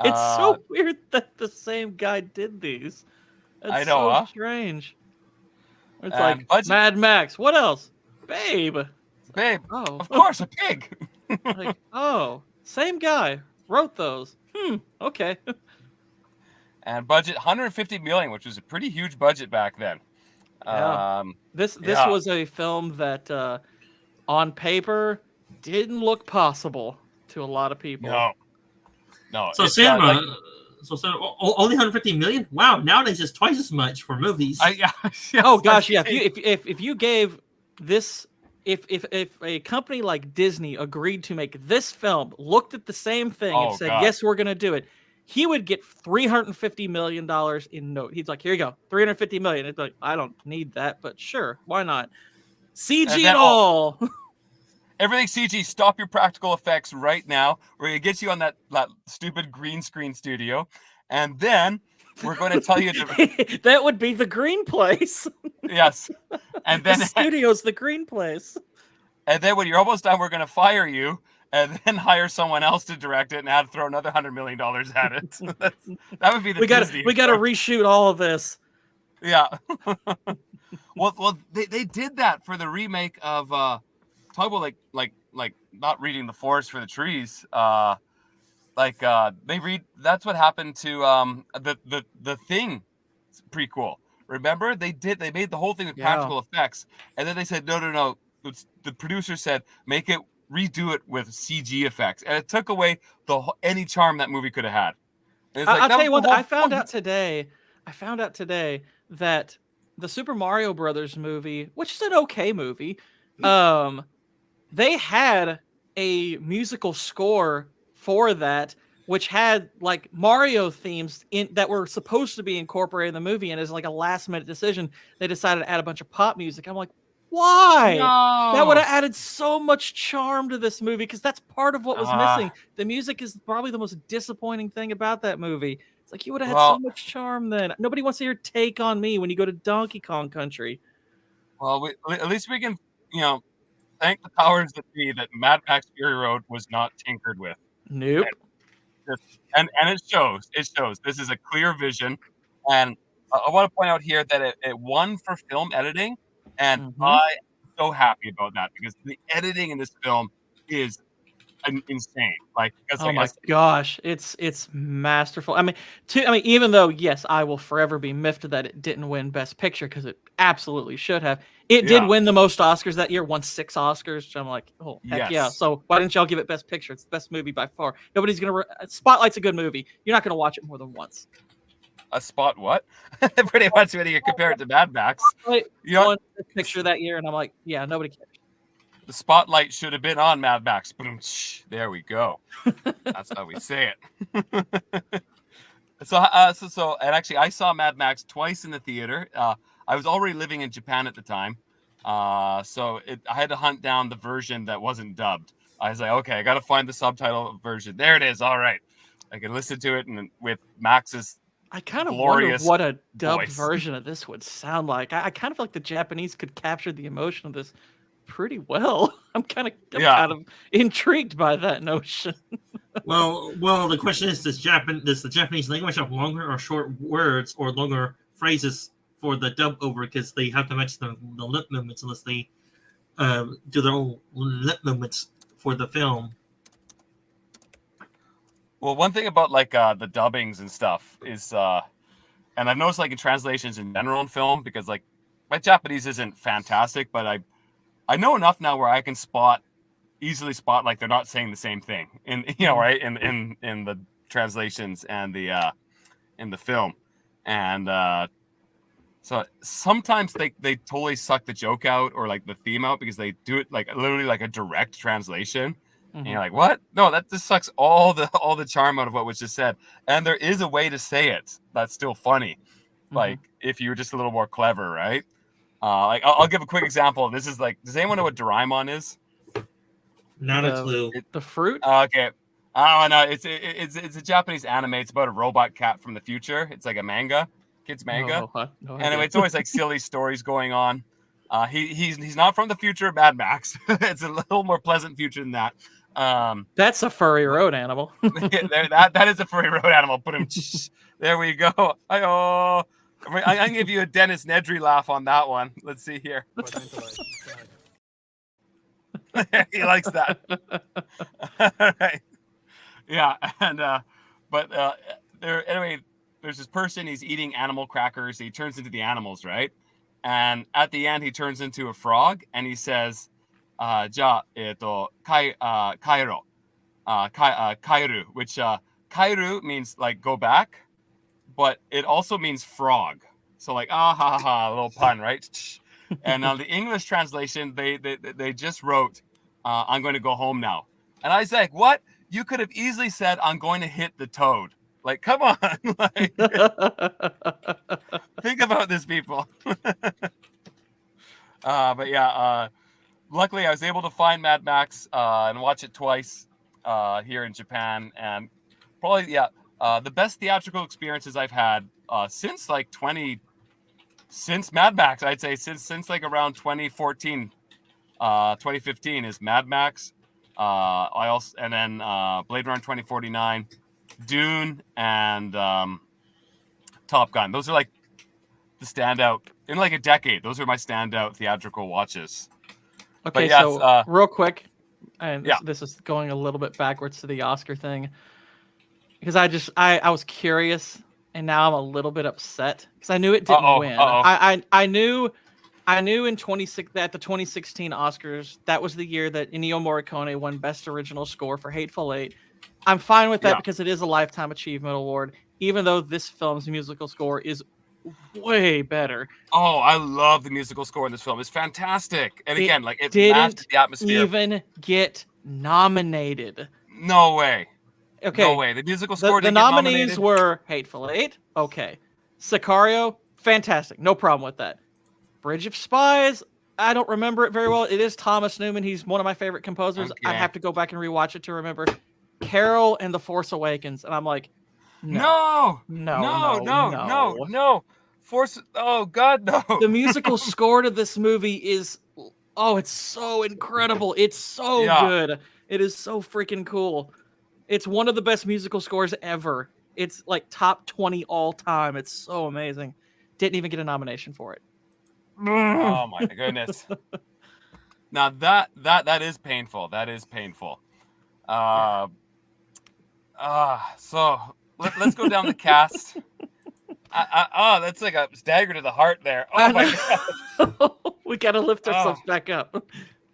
[SPEAKER 2] It's so weird that the same guy did these. That's
[SPEAKER 1] I know,
[SPEAKER 2] so strange. It's like Mad Max. What else? Babe.
[SPEAKER 1] Babe.
[SPEAKER 2] Oh,
[SPEAKER 1] Of course, a pig.
[SPEAKER 2] like, oh, same guy wrote those. Okay.
[SPEAKER 1] And budget 150 million, which was a pretty huge budget back then.
[SPEAKER 2] Yeah. This was a film that on paper didn't look possible to a lot of people.
[SPEAKER 1] No.
[SPEAKER 7] So cinema, only 150 million. Wow, nowadays it's twice as much for movies.
[SPEAKER 1] Yes,
[SPEAKER 2] oh gosh, yeah. If you gave this, if a company like Disney agreed to make this film, looked at the same thing and said, yes, we're gonna do it, he would get $350 million in note. He's like, here you go, 350 million. It's like, I don't need that, but sure, why not? CG and all.
[SPEAKER 1] Everything CG. Stop your practical effects right now. We're gonna get you on that stupid green screen studio, and then we're going to tell you
[SPEAKER 2] that would be the green place.
[SPEAKER 1] Yes, and then
[SPEAKER 2] the studio's the green place.
[SPEAKER 1] And then when you're almost done, we're going to fire you, and then hire someone else to direct it and throw another $100 million at it. That would be the Disney.
[SPEAKER 2] We got to reshoot all of this.
[SPEAKER 1] Yeah. well, they did that for the remake of talk about like not reading the forest for the trees. They read. That's what happened to the Thing prequel. Remember, they made the whole thing with practical effects, and then they said no. The producer said make it, redo it with CG effects, and it took away any charm that movie could have had.
[SPEAKER 2] I'll tell you what. I found out today that the Super Mario Brothers movie, which is an okay movie, they had a musical score for that, which had like Mario themes that were supposed to be incorporated in the movie, and as like a last minute decision, they decided to add a bunch of pop music. I'm like, why?
[SPEAKER 1] No.
[SPEAKER 2] That would have added so much charm to this movie, because that's part of what was missing. The music is probably the most disappointing thing about that movie. It's like, you would have had so much charm then. Nobody wants to hear Take on Me when you go to Donkey Kong Country.
[SPEAKER 1] Well, at least we can, thank the powers that be that Mad Max Fury Road was not tinkered with.
[SPEAKER 2] Nope.
[SPEAKER 1] And it shows. It shows. This is a clear vision. And I want to point out here that it won for film editing. And I'm so happy about that, because the editing in this film is insane. Oh
[SPEAKER 2] my gosh, it's masterful. I mean, even though yes, I will forever be miffed that it didn't win Best Picture, because it absolutely should have. It did win the most Oscars that year, won 6 Oscars. So I'm like, oh heck yeah! So why didn't y'all give it Best Picture? It's the best movie by far. Nobody's gonna. Spotlight's a good movie. You're not gonna watch it more than once.
[SPEAKER 1] A spot what? Pretty much when you compare it to Mad Max.
[SPEAKER 2] Won Best Picture that year, and I'm like, yeah, nobody cares.
[SPEAKER 1] The spotlight should have been on Mad Max. There we go. That's how we say it. So, and actually, I saw Mad Max twice in the theater. I was already living in Japan at the time, so I had to hunt down the version that wasn't dubbed. I was like, okay, I got to find the subtitle version. There it is. All right, I can listen to it, and with Max's.
[SPEAKER 2] I kind of wonder what a dubbed
[SPEAKER 1] voice.
[SPEAKER 2] Version of this would sound like. I kind of feel like the Japanese could capture the emotion of this pretty well. I'm kind of intrigued by that notion.
[SPEAKER 7] well, the question is, does the Japanese language have longer or short words or longer phrases for the dub over, because they have to match the lip movements unless they do their own lip movements for the film.
[SPEAKER 1] Well, one thing about the dubbings and stuff is, and I've noticed in translations in general in film, because my Japanese isn't fantastic, but I know enough now where I can easily spot they're not saying the same thing in right in the translations and the in the film, and so sometimes they totally suck the joke out or the theme out, because they do it literally a direct translation. And you're like, what? No, that just sucks all the charm out of what was just said. And there is a way to say it that's still funny, if you're just a little more clever, right? I'll give a quick example. This is does anyone know what Doraemon is?
[SPEAKER 7] Not a clue.
[SPEAKER 2] The fruit?
[SPEAKER 1] Okay. Oh no, it's a Japanese anime. It's about a robot cat from the future. It's like a manga, kids manga. Anyway, it's always silly stories going on. He's not from the future of Mad Max. It's a little more pleasant future than that.
[SPEAKER 2] That's a furry road animal.
[SPEAKER 1] that is a furry road animal. Put him. There we go. I'm gonna give you a Dennis Nedry laugh on that one. Let's see here. He likes that. All right. Yeah, and anyway, there's this person. He's eating animal crackers. He turns into the animals, right? And at the end, he turns into a frog, and he says, "Ja, kairo, kairu," which kairu means like go back, but it also means frog. So like ha ha ha, a little pun, right? And on the English translation, they just wrote, "I'm going to go home now," and I was like, "What? You could have easily said, I'm going to hit the toad." Like, come on. Like, think about this, people. But yeah, luckily I was able to find Mad Max and watch it twice here in Japan. And probably, the best theatrical experiences I've had since Mad Max, I'd say since like around 2014, 2015 is Mad Max. And then Blade Runner 2049, Dune, and Top Gun. Those are like the standout in like a decade. Those are my standout theatrical watches.
[SPEAKER 2] Okay,
[SPEAKER 1] yes,
[SPEAKER 2] so real quick, and this is going a little bit backwards to the Oscar thing, because I was curious, and now I'm a little bit upset because I knew it didn't win. I knew in 2016 Oscars, that was the year that Ennio Morricone won Best Original Score for Hateful Eight. I'm fine with that because it is a Lifetime Achievement Award, even though this film's musical score is way better.
[SPEAKER 1] Oh, I love the musical score in this film. It's fantastic. And again, like it
[SPEAKER 2] didn't
[SPEAKER 1] the atmosphere.
[SPEAKER 2] Even get nominated.
[SPEAKER 1] No way.
[SPEAKER 2] Okay.
[SPEAKER 1] No way. The musical score
[SPEAKER 2] the
[SPEAKER 1] didn't get
[SPEAKER 2] nominees
[SPEAKER 1] nominated?
[SPEAKER 2] were Hateful Eight. Okay. Sicario, fantastic. No problem with that. Bridge of Spies, I don't remember it very well. It is Thomas Newman. He's one of my favorite composers.
[SPEAKER 1] Okay.
[SPEAKER 2] I'd have to go back and rewatch it to remember. Carol and The Force Awakens. And I'm like, no.
[SPEAKER 1] Force, oh God, no.
[SPEAKER 2] The musical score to this movie is, it's so incredible. It's so good. It is so freaking cool. It's one of the best musical scores ever. It's like top 20 all time. It's so amazing. Didn't even get a nomination for it.
[SPEAKER 1] Oh my goodness. Now that is painful. That is painful. So let's go down the cast. That's like a dagger to the heart there. Oh my God.
[SPEAKER 2] We gotta lift ourselves back up.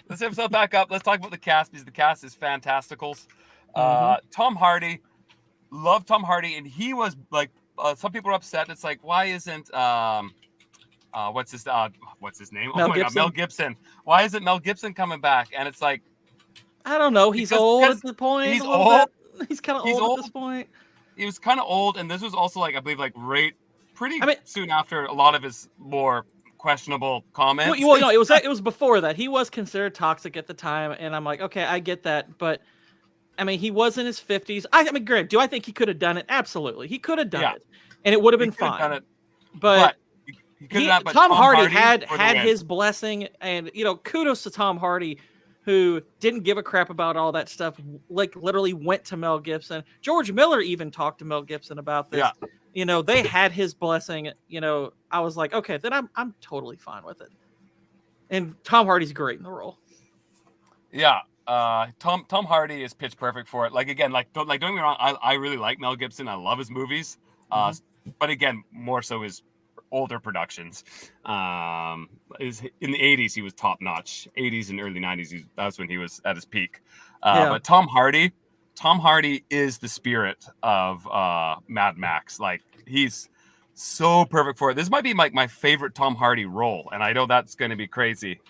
[SPEAKER 1] Let's lift ourselves back up. Let's talk about the cast because the cast is fantasticals. Tom Hardy, love Tom Hardy, and he was like, some people are upset. It's like, why isn't what's his name?
[SPEAKER 2] Mel
[SPEAKER 1] oh my
[SPEAKER 2] Gibson?
[SPEAKER 1] God, Mel Gibson. Why isn't Mel Gibson coming back? And it's like,
[SPEAKER 2] I don't know. He's old at the point.
[SPEAKER 1] He's old.
[SPEAKER 2] He's kind of old at this point.
[SPEAKER 1] He was kind of old, and this was also like, I believe, like soon after a lot of his more questionable comments.
[SPEAKER 2] Well, no, it was before that. He was considered toxic at the time, and I'm like, okay, I get that, but I mean, he was in his 50s. I mean, granted, do I think he could have done it? Absolutely, he could have done it, and it would have been fine. But Tom Hardy had his blessing, and kudos to Tom Hardy, who didn't give a crap about all that stuff. Like literally went to Mel Gibson. George Miller even talked to Mel Gibson about this. Yeah. They had his blessing. I was like, okay, then I'm totally fine with it. And Tom Hardy's great in the role.
[SPEAKER 1] Yeah. Tom Hardy is pitch perfect for it. Like again, don't get me wrong, I really like Mel Gibson. I love his movies. But again, more so his older productions. Is in the 80s he was top notch. 80s and early 90s, that's when he was at his peak. But Tom Hardy is the spirit of Mad Max. Like he's so perfect for it. This might be like my favorite Tom Hardy role, and I know that's going to be crazy.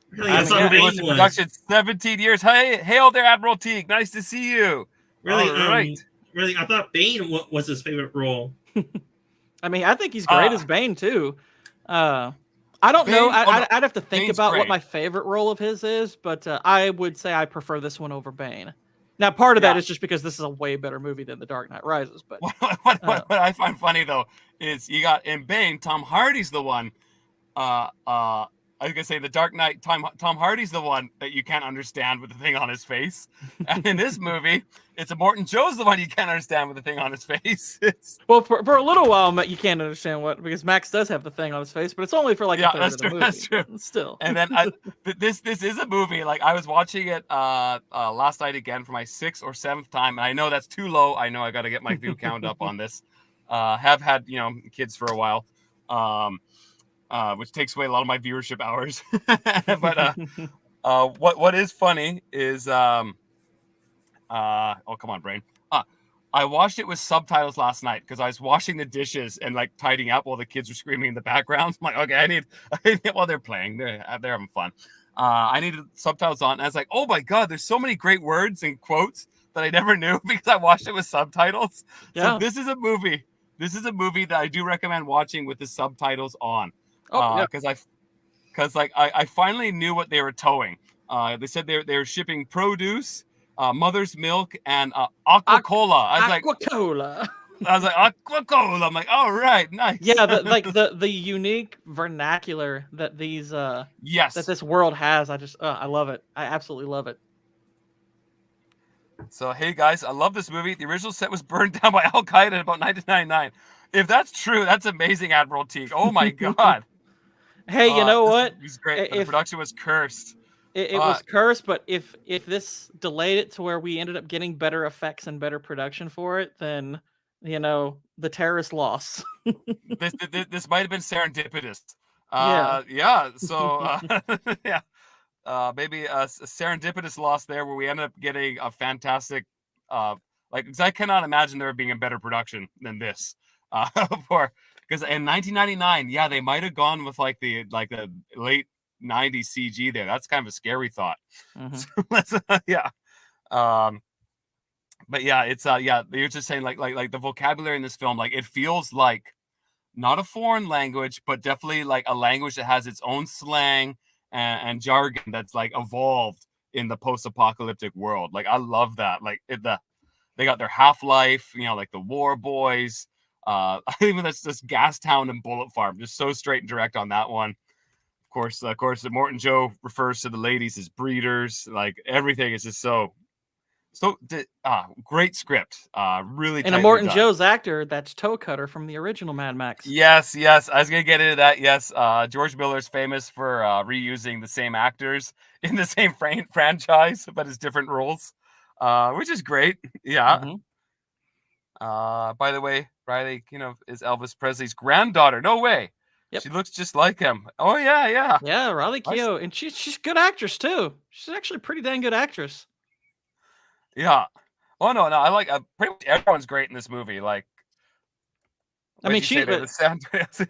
[SPEAKER 7] Really,
[SPEAKER 1] He was in production 17 years. Hey, hail there, Admiral Teague. Nice to see you.
[SPEAKER 7] Really,
[SPEAKER 1] right.
[SPEAKER 7] Really, I thought Bane was his favorite role.
[SPEAKER 2] I mean, I think he's great as Bane too. I don't know. I'd have to think
[SPEAKER 1] Bane's
[SPEAKER 2] about
[SPEAKER 1] great.
[SPEAKER 2] what my favorite role of his is, but I would say I prefer this one over Bane. Now, part of that is just because this is a way better movie than The Dark Knight Rises. But
[SPEAKER 1] what I find funny though is you got in Bane, Tom Hardy's the one I was gonna say the Dark Knight. Tom Hardy's the one that you can't understand with the thing on his face, and in this movie, it's a Morton Joe's the one you can't understand with the thing on his face.
[SPEAKER 2] Well, for a little while, you can't understand because Max does have the thing on his face, but it's only for like a third of the movie.
[SPEAKER 1] That's true.
[SPEAKER 2] Still,
[SPEAKER 1] and then this is a movie. Like I was watching it last night again for my 6th or 7th time, and I know that's too low. I know I got to get my view count up on this. Have had kids for a while. Which takes away a lot of my viewership hours. But what is funny is oh, come on, brain. I watched it with subtitles last night because I was washing the dishes and like tidying up while the kids were screaming in the background. I'm like, okay, I need while they're playing, they're having fun. I needed subtitles on, and I was like, oh my god, there's so many great words and quotes that I never knew because I watched it with subtitles. Yeah. So this is a movie. This is a movie that I do recommend watching with the subtitles on. Because I finally knew what they were towing. They said they were shipping produce, mother's milk, and aqua-cola. I was like aqua-cola. I'm like, all right, nice.
[SPEAKER 2] Yeah, the unique vernacular that these that this world has. I love it. I absolutely love it.
[SPEAKER 1] So hey guys, I love this movie. The original set was burned down by Al Qaeda in about 1999. If that's true, that's amazing, Admiral Teague. Oh my god.
[SPEAKER 2] Hey, you know what?
[SPEAKER 1] It was great. The production was cursed.
[SPEAKER 2] It was cursed, but if this delayed it to where we ended up getting better effects and better production for it, then the terrorists lost.
[SPEAKER 1] this might have been serendipitous.
[SPEAKER 2] Yeah.
[SPEAKER 1] So yeah. Maybe a serendipitous loss there where we ended up getting a fantastic because I cannot imagine there being a better production than this. Because in 1999, yeah, they might have gone with like the late 90s CG there. That's kind of a scary thought.
[SPEAKER 2] Mm-hmm.
[SPEAKER 1] So yeah. But yeah, it's you're just saying like the vocabulary in this film, like it feels like not a foreign language, but definitely like a language that has its own slang and jargon that's like evolved in the post-apocalyptic world. Like I love that. Like they got their Half-Life, like the War Boys. Even that's just Gastown and Bullet Farm, just so straight and direct on that one. Of course, the Morton Joe refers to the ladies as breeders. Like everything is just so great script. Really.
[SPEAKER 2] And a Morton Joe's actor, that's Toe Cutter from the original Mad Max.
[SPEAKER 1] Yes. I was gonna get into that. Yes, George Miller's famous for reusing the same actors in the same franchise, but as different roles, which is great. Yeah.
[SPEAKER 2] Mm-hmm.
[SPEAKER 1] By the way, Riley, is Elvis Presley's granddaughter. No way.
[SPEAKER 2] Yep.
[SPEAKER 1] She looks just like him. Oh yeah.
[SPEAKER 2] Yeah, Riley Keough, and she's a good actress too. She's actually a pretty dang good actress.
[SPEAKER 1] Yeah. Oh no, I like pretty much everyone's great in this movie. Like,
[SPEAKER 2] I mean,
[SPEAKER 1] that's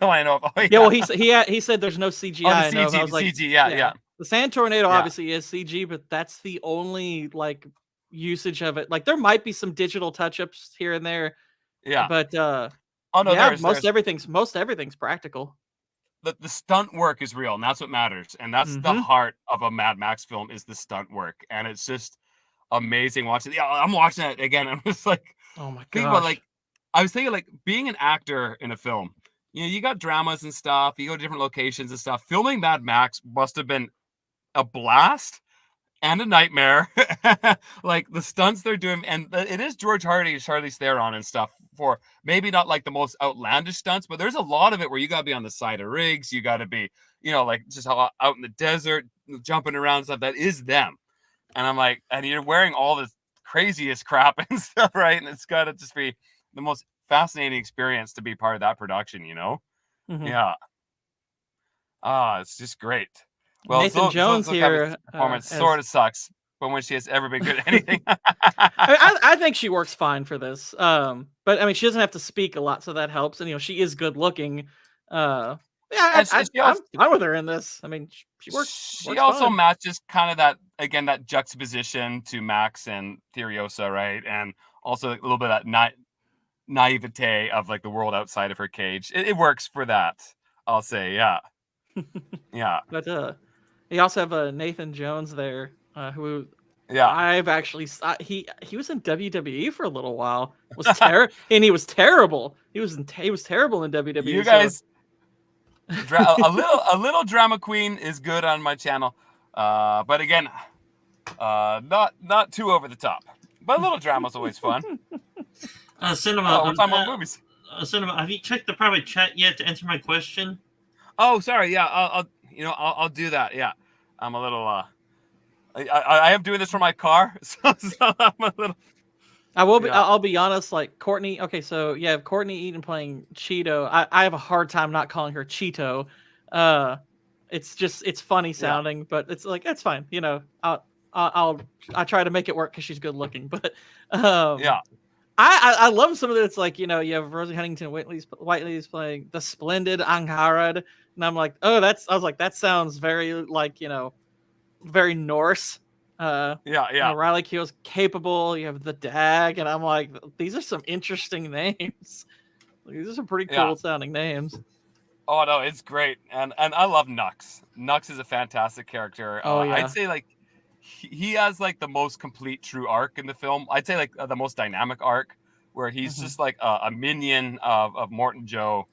[SPEAKER 1] all I know. Oh,
[SPEAKER 2] yeah. Well, he said there's no CGI.
[SPEAKER 1] Oh, the CG, I was like,
[SPEAKER 2] CG,
[SPEAKER 1] yeah.
[SPEAKER 2] The Sand Tornado obviously is CG, but that's the only like usage of it. Like there might be some digital touch-ups here and there.
[SPEAKER 1] Yeah.
[SPEAKER 2] But most everything's practical.
[SPEAKER 1] The stunt work is real, and that's what matters. And that's the heart of a Mad Max film is the stunt work. And it's just amazing watching. Yeah, I'm watching it again. I'm just like,
[SPEAKER 2] oh my
[SPEAKER 1] god. I was thinking like being an actor in a film, you got dramas and stuff, you go to different locations and stuff. Filming Mad Max must have been a blast and a nightmare. Like the stunts they're doing, and it is George Hardy and Charlize Theron and stuff, for maybe not like the most outlandish stunts, but there's a lot of it where you got to be on the side of rigs, you got to be like just out in the desert jumping around and stuff. That is them. And I'm like, and you're wearing all this craziest crap and stuff, right? And it's got to just be the most fascinating experience to be part of that production,
[SPEAKER 2] Mm-hmm.
[SPEAKER 1] Yeah. It's just great.
[SPEAKER 2] Well, Nathan Jones here
[SPEAKER 1] performance sort of sucks, but when she has ever been good at anything,
[SPEAKER 2] I think she works fine for this. But I mean, she doesn't have to speak a lot, so that helps. And she is good looking. I'm fine with her in this. I mean, she works.
[SPEAKER 1] She also matches kind of that juxtaposition to Max and Furiosa, right? And also a little bit of that naivete of like the world outside of her cage. It works for that, I'll say. Yeah. Yeah.
[SPEAKER 2] But you also have Nathan Jones there, who I've actually he was in WWE for a little while. And he was terrible. He was terrible in WWE.
[SPEAKER 1] You guys, A little drama queen is good on my channel, but again, not too over the top. But a little drama's always fun.
[SPEAKER 7] Cinema.
[SPEAKER 1] We're talking about movies.
[SPEAKER 7] Cinema. Have you checked the private chat yet to answer my question?
[SPEAKER 1] Oh, sorry. Yeah, I'll do that. Yeah, I'm a little. I am doing this for my car, so I'm a little.
[SPEAKER 2] I will be.
[SPEAKER 1] Yeah.
[SPEAKER 2] I'll be honest. Like Courtney. Okay, so yeah, Courtney Eaton playing Cheeto. I have a hard time not calling her Cheeto. It's funny sounding, but it's like that's fine. You know, I try to make it work because she's good looking. But
[SPEAKER 1] Yeah.
[SPEAKER 2] I love some of it. It's like, you know, you have Rosie Huntington Whiteley's playing the splendid Angharad, and I'm like, oh, I was like, that sounds very like, you know, very Norse.
[SPEAKER 1] Yeah.
[SPEAKER 2] You know, Riley Keough's capable. You have the Dag, and I'm like, these are some interesting names. These are some pretty cool sounding names.
[SPEAKER 1] Oh no, it's great, and I love Nux. Nux is a fantastic character.
[SPEAKER 2] Oh yeah.
[SPEAKER 1] I'd say like he has like the most complete true arc in the film. I'd say like the most dynamic arc, where he's just like a minion of Morton Joe,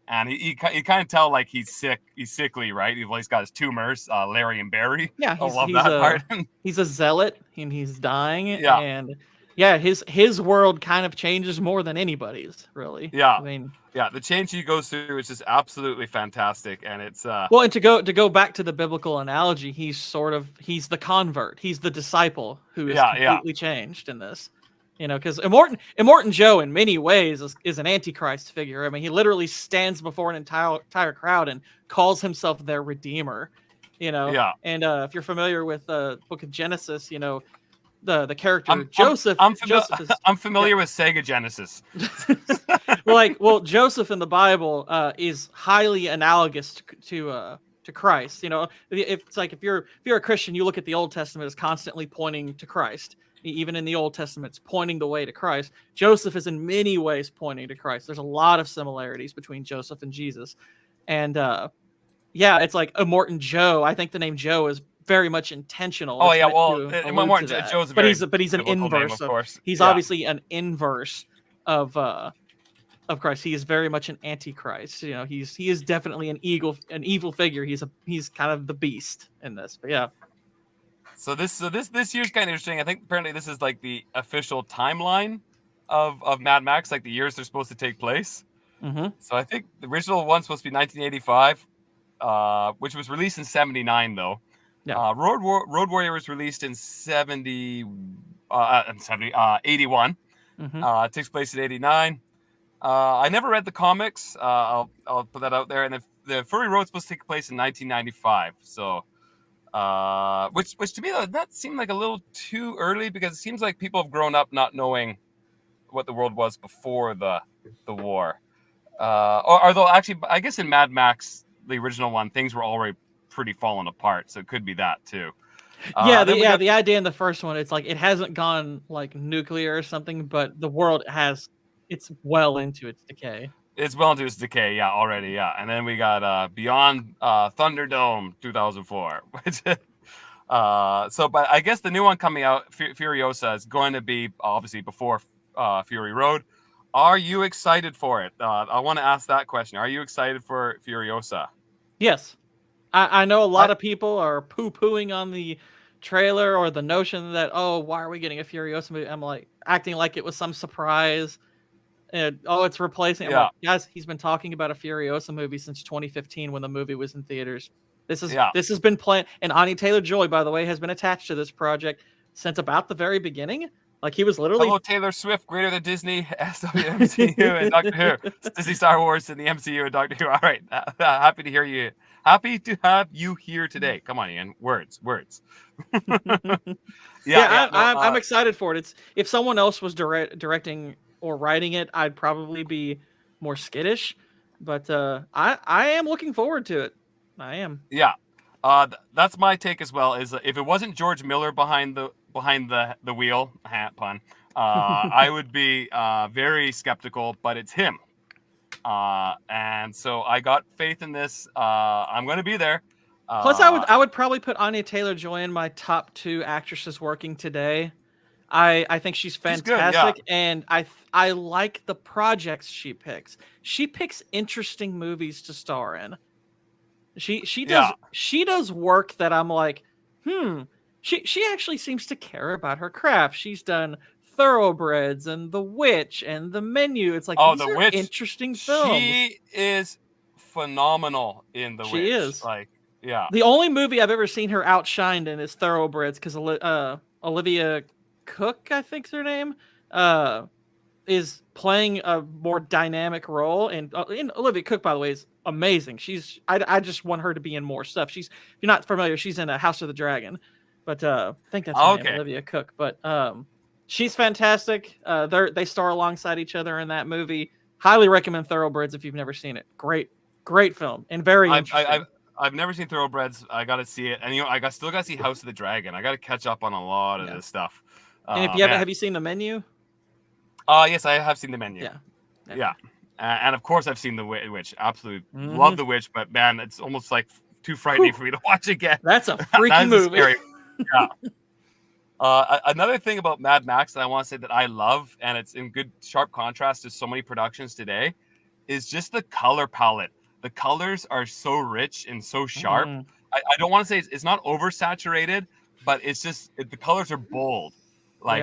[SPEAKER 1] and you kind of tell like he's sick. He's sickly, right? He's got his tumors, Larry and Barry.
[SPEAKER 2] Yeah,
[SPEAKER 1] I love that part.
[SPEAKER 2] He's a zealot, and he's dying.
[SPEAKER 1] Yeah.
[SPEAKER 2] And yeah, his world kind of changes more than anybody's, really.
[SPEAKER 1] Yeah.
[SPEAKER 2] I mean,
[SPEAKER 1] yeah, the change he goes through is just absolutely fantastic, and it's
[SPEAKER 2] well, and to go back to the biblical analogy, he's the convert, he's the disciple who is completely changed in this. You know, because Immortan Joe in many ways is an antichrist figure. I mean, he literally stands before an entire crowd and calls himself their redeemer. You know, and if you're familiar with the Book of Genesis, you know, the character Joseph.
[SPEAKER 1] I'm familiar with Sega Genesis.
[SPEAKER 2] well, Joseph in the Bible is highly analogous to Christ. You know, it's like if you're a Christian, you look at the Old Testament as constantly pointing to Christ. Even in the Old Testament, it's pointing the way to Christ. Joseph is in many ways pointing to Christ. There's a lot of similarities between Joseph and Jesus, and it's like Immortan Joe. I think the name Joe is very much intentional.
[SPEAKER 1] Oh yeah, well, Immortan Joe's a very
[SPEAKER 2] but he's an inverse.
[SPEAKER 1] Name, of course.
[SPEAKER 2] He's obviously an inverse of Christ. He is very much an antichrist. You know, he is definitely an evil figure. He's kind of the beast in this. But yeah.
[SPEAKER 1] So this year's kind of interesting. I think apparently this is like the official timeline of Mad Max, like the years they're supposed to take place.
[SPEAKER 2] Mm-hmm.
[SPEAKER 1] So I think the original one's supposed to be 1985, which was released in 79 though.
[SPEAKER 2] Yeah.
[SPEAKER 1] Road Warrior was released in 81.
[SPEAKER 2] Mm-hmm.
[SPEAKER 1] It takes place in 89. I never read the comics. I'll put that out there. And the Furry Road's supposed to take place in 1995. So, which to me that seemed like a little too early, because it seems like people have grown up not knowing what the world was before the war. Although actually, I guess in Mad Max, the original one, things were already pretty fallen apart, so it could be that too.
[SPEAKER 2] The idea in the first one, it's like it hasn't gone like nuclear or something, but the world it's well into its decay.
[SPEAKER 1] It's well into its decay, already, and then we got Beyond Thunderdome 2004. But I guess the new one coming out, Furiosa, is going to be obviously before Fury Road. Are you excited for it? I want to ask that question. Are you excited for Furiosa?
[SPEAKER 2] Yes. I know a lot of people are poo-pooing on the trailer or the notion that, oh, why are we getting a Furiosa movie? I'm like, acting like it was some surprise. And, it's replacing. I'm like, guys, he's been talking about a Furiosa movie since 2015 when the movie was in theaters. This has been planned. And Anya Taylor-Joy, by the way, has been attached to this project since about the very beginning. Like, he was literally...
[SPEAKER 1] Hello, Taylor Swift, greater than Disney, SWMCU, and Doctor Who. It's Disney Star Wars and the MCU and Doctor Who. All right. Happy to hear you. Happy to have you here today. Come on, Ian. Words.
[SPEAKER 2] I'm excited for it. It's if someone else was directing or writing it, I'd probably be more skittish. But I am looking forward to it. I am.
[SPEAKER 1] Yeah. That's my take as well. Is if it wasn't George Miller behind the wheel, pun, I would be very skeptical. But it's him. And so I got faith in this. I'm going to be there.
[SPEAKER 2] Plus, I would probably put Anya Taylor-Joy in my top 2 actresses working today. I think she's fantastic,
[SPEAKER 1] good,
[SPEAKER 2] and I like the projects she picks. She picks interesting movies to star in. She
[SPEAKER 1] Yeah.
[SPEAKER 2] does work that I'm like, she actually seems to care about her craft. She's done Thoroughbreds and The Witch and The Menu. It's like
[SPEAKER 1] Oh,
[SPEAKER 2] these
[SPEAKER 1] The
[SPEAKER 2] are
[SPEAKER 1] Witch.
[SPEAKER 2] interesting films.
[SPEAKER 1] She is phenomenal in The
[SPEAKER 2] She
[SPEAKER 1] Witch.
[SPEAKER 2] is.
[SPEAKER 1] Like, yeah.
[SPEAKER 2] The only movie I've ever seen her outshined in is Thoroughbreds because Olivia Cook, I think's her name, is playing a more dynamic role. And Olivia Cook, by the way, is amazing. I just want her to be in more stuff. If you're not familiar, she's in House of the Dragon, but I think that's her name,
[SPEAKER 1] Okay.
[SPEAKER 2] Olivia Cook. But she's fantastic. They star alongside each other in that movie. Highly recommend Thoroughbreds if you've never seen it. Great film and very interesting.
[SPEAKER 1] I've never seen Thoroughbreds. I got to see it, and still got to see House of the Dragon. I got to catch up on a lot of this stuff.
[SPEAKER 2] And if you have you seen The Menu?
[SPEAKER 1] Yes, I have seen The Menu.
[SPEAKER 2] Yeah.
[SPEAKER 1] And of course I've seen The Witch. Absolutely love The Witch, but man, it's almost like too frightening for me to watch again.
[SPEAKER 2] That's a freaky movie.
[SPEAKER 1] Yeah. Another thing about Mad Max that I want to say that I love, and it's in good sharp contrast to so many productions today, is just the color palette. The colors are so rich and so sharp. I don't want to say it's not oversaturated, but it's just the colors are bold, like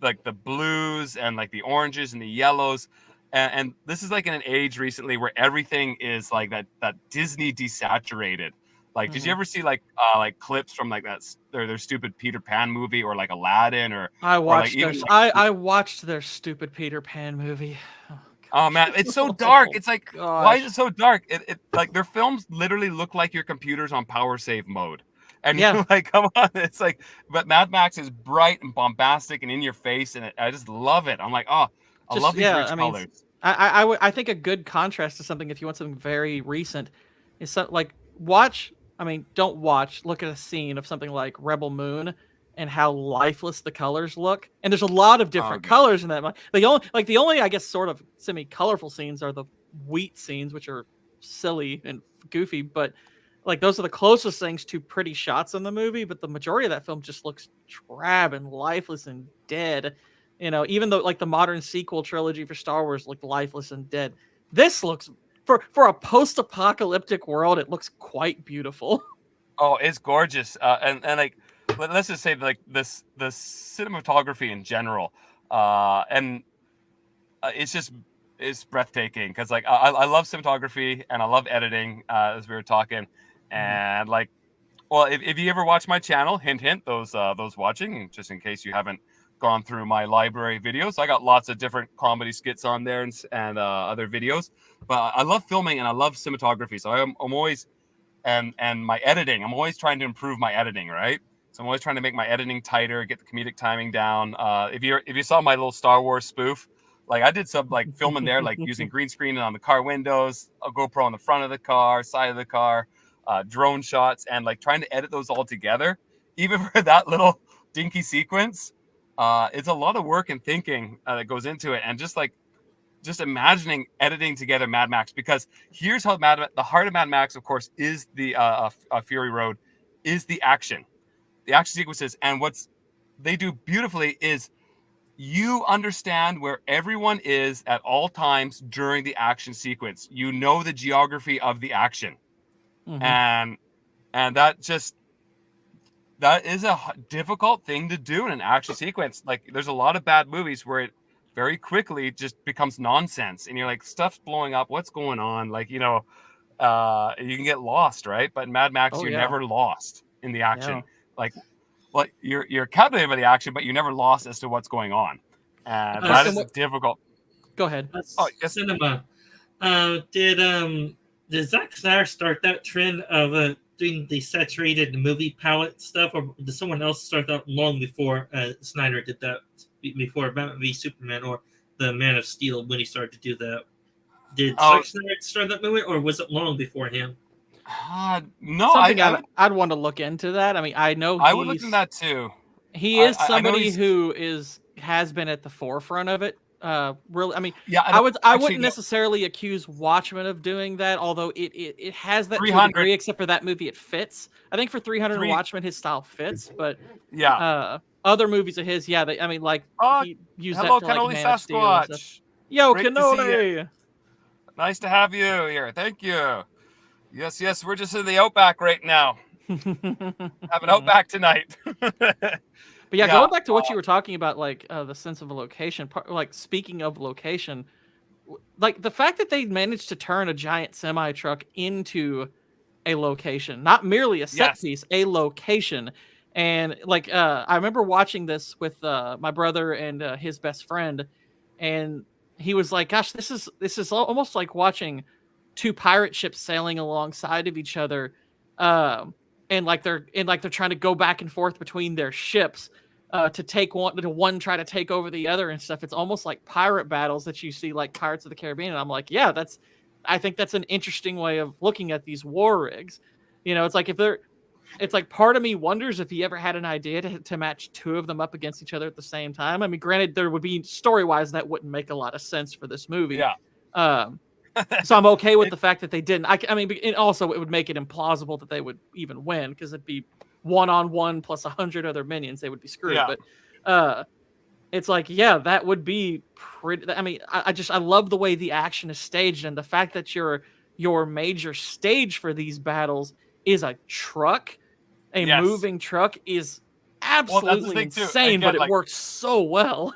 [SPEAKER 1] the blues and like the oranges and the yellows, and this is like in an age recently where everything is like that Disney desaturated. Like, did you ever see like clips from like their stupid Peter Pan movie or like Aladdin or
[SPEAKER 2] I watched
[SPEAKER 1] I
[SPEAKER 2] watched their stupid Peter Pan movie.
[SPEAKER 1] Oh man, it's so dark. It's like,
[SPEAKER 2] gosh.
[SPEAKER 1] Why is it so dark? It like their films literally look like your computer's on power save mode. And you're like, come on. It's like, but Mad Max is bright and bombastic and in your face, and I just love it. I'm like, I love these rich colors.
[SPEAKER 2] I think a good contrast to something, if you want something very recent, is like don't watch. Look at a scene of something like Rebel Moon and how lifeless the colors look. And there's a lot of different colors in that. The only I guess sort of semi-colorful scenes are the wheat scenes, which are silly and goofy, but like those are the closest things to pretty shots in the movie. But the majority of that film just looks drab and lifeless and dead. You know, even though like the modern sequel trilogy for Star Wars looked lifeless and dead, this looks for a post-apocalyptic world, it looks quite beautiful.
[SPEAKER 1] Oh, it's gorgeous. And like, let's just say like the cinematography in general, it's breathtaking because like I love cinematography and I love editing, as we were talking, and like, well, if you ever watch my channel, hint those watching, just in case you haven't gone through my library videos, I got lots of different comedy skits on there and other videos. But I love filming and I love cinematography, so I'm always and my editing. I'm always trying to improve my editing, right? So I'm always trying to make my editing tighter, get the comedic timing down. If you saw my little Star Wars spoof, like I did some like filming there, like using green screen on the car windows, a GoPro on the front of the car, side of the car, drone shots, and like trying to edit those all together. Even for that little dinky sequence, it's a lot of work and thinking that goes into it, and just imagining editing together Mad Max, because here's how the heart of Mad Max, of course, is the Fury Road, is the action sequences, and what's they do beautifully is you understand where everyone is at all times during the action sequence. You know the geography of the action, and that is a difficult thing to do in an action sequence. Like there's a lot of bad movies where it very quickly just becomes nonsense and you're like, stuff's blowing up, what's going on? Like, you can get lost, right? But in Mad Max, you're never lost in the action. Like you're captivated by the action, but you're never lost as to what's going on. And that is difficult.
[SPEAKER 2] Go ahead.
[SPEAKER 7] Cinema. Did Zack Snyder start that trend of doing the saturated movie palette stuff, or did someone else start that long before Snyder did that? Before Batman v Superman or the Man of Steel, when he started to do that, did Zack Snyder start that movement, or was it long before him?
[SPEAKER 2] No, I'd want to look into that. I mean, I know
[SPEAKER 1] I would look into that too.
[SPEAKER 2] He is somebody who has been at the forefront of it. Really, I mean, I wouldn't necessarily accuse Watchmen of doing that, although it has that to a degree, except for that movie, it fits. I think for 300 and Watchmen, his style fits, but other movies of his, he used
[SPEAKER 1] hello,
[SPEAKER 2] that for like Man of Steel and stuff.
[SPEAKER 1] Yo,
[SPEAKER 2] Cannoli!
[SPEAKER 1] Nice to have you here. Thank you. Yes, we're just in the outback right now. Have an outback tonight.
[SPEAKER 2] But yeah,
[SPEAKER 1] Yeah,
[SPEAKER 2] going back to what you were talking about, like the sense of a location, like speaking of location, like the fact that they managed to turn a giant semi truck into a location, not merely a set
[SPEAKER 1] yes.
[SPEAKER 2] piece, a location. And like I remember watching this with my brother and his best friend, and he was like, "Gosh, this is almost like watching two pirate ships sailing alongside of each other, um, and they're trying to go back and forth between their ships." To take one try to take over the other and stuff. It's almost like pirate battles that you see like Pirates of the Caribbean. And I'm like, yeah, I think that's an interesting way of looking at these war rigs. You know, it's like part of me wonders if he ever had an idea to match two of them up against each other at the same time. I mean, granted, there would be story wise that wouldn't make a lot of sense for this movie.
[SPEAKER 1] Yeah.
[SPEAKER 2] So I'm okay with the fact that they didn't. I mean, and also it would make it implausible that they would even win because it'd be 1-on-1 plus 100 other minions. They would be screwed.
[SPEAKER 1] Yeah.
[SPEAKER 2] But it's like, yeah, that would be pretty. I mean, I love the way the action is staged and the fact that your major stage for these battles is a truck, a
[SPEAKER 1] Yes.
[SPEAKER 2] moving truck is
[SPEAKER 1] Well, that's the
[SPEAKER 2] absolutely
[SPEAKER 1] thing, too.
[SPEAKER 2] insane,
[SPEAKER 1] Again,
[SPEAKER 2] but it
[SPEAKER 1] like-
[SPEAKER 2] works so well.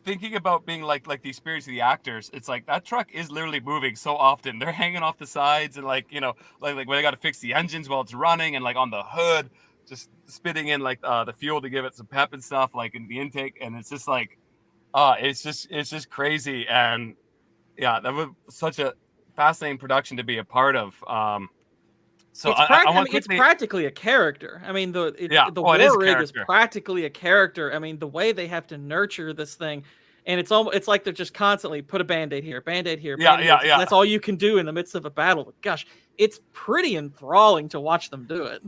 [SPEAKER 1] Thinking about being like the experience of the actors, it's like that truck is literally moving so often. They're hanging off the sides and like when they got to fix the engines while it's running and like on the hood, just spitting in like the fuel to give it some pep and stuff like in the intake, and it's just like, it's just crazy. And yeah, that was such a fascinating production to be a part of. So
[SPEAKER 2] It's practically a character. I mean, the
[SPEAKER 1] it is a
[SPEAKER 2] war rig is
[SPEAKER 1] character.
[SPEAKER 2] practically a character. I mean, the way they have to nurture this thing, and it's like they're just constantly put a band-aid here, band-aid here.
[SPEAKER 1] Yeah,
[SPEAKER 2] Band-aid here.
[SPEAKER 1] yeah.
[SPEAKER 2] That's all you can do in the midst of a battle. But gosh, it's pretty enthralling to watch them do it.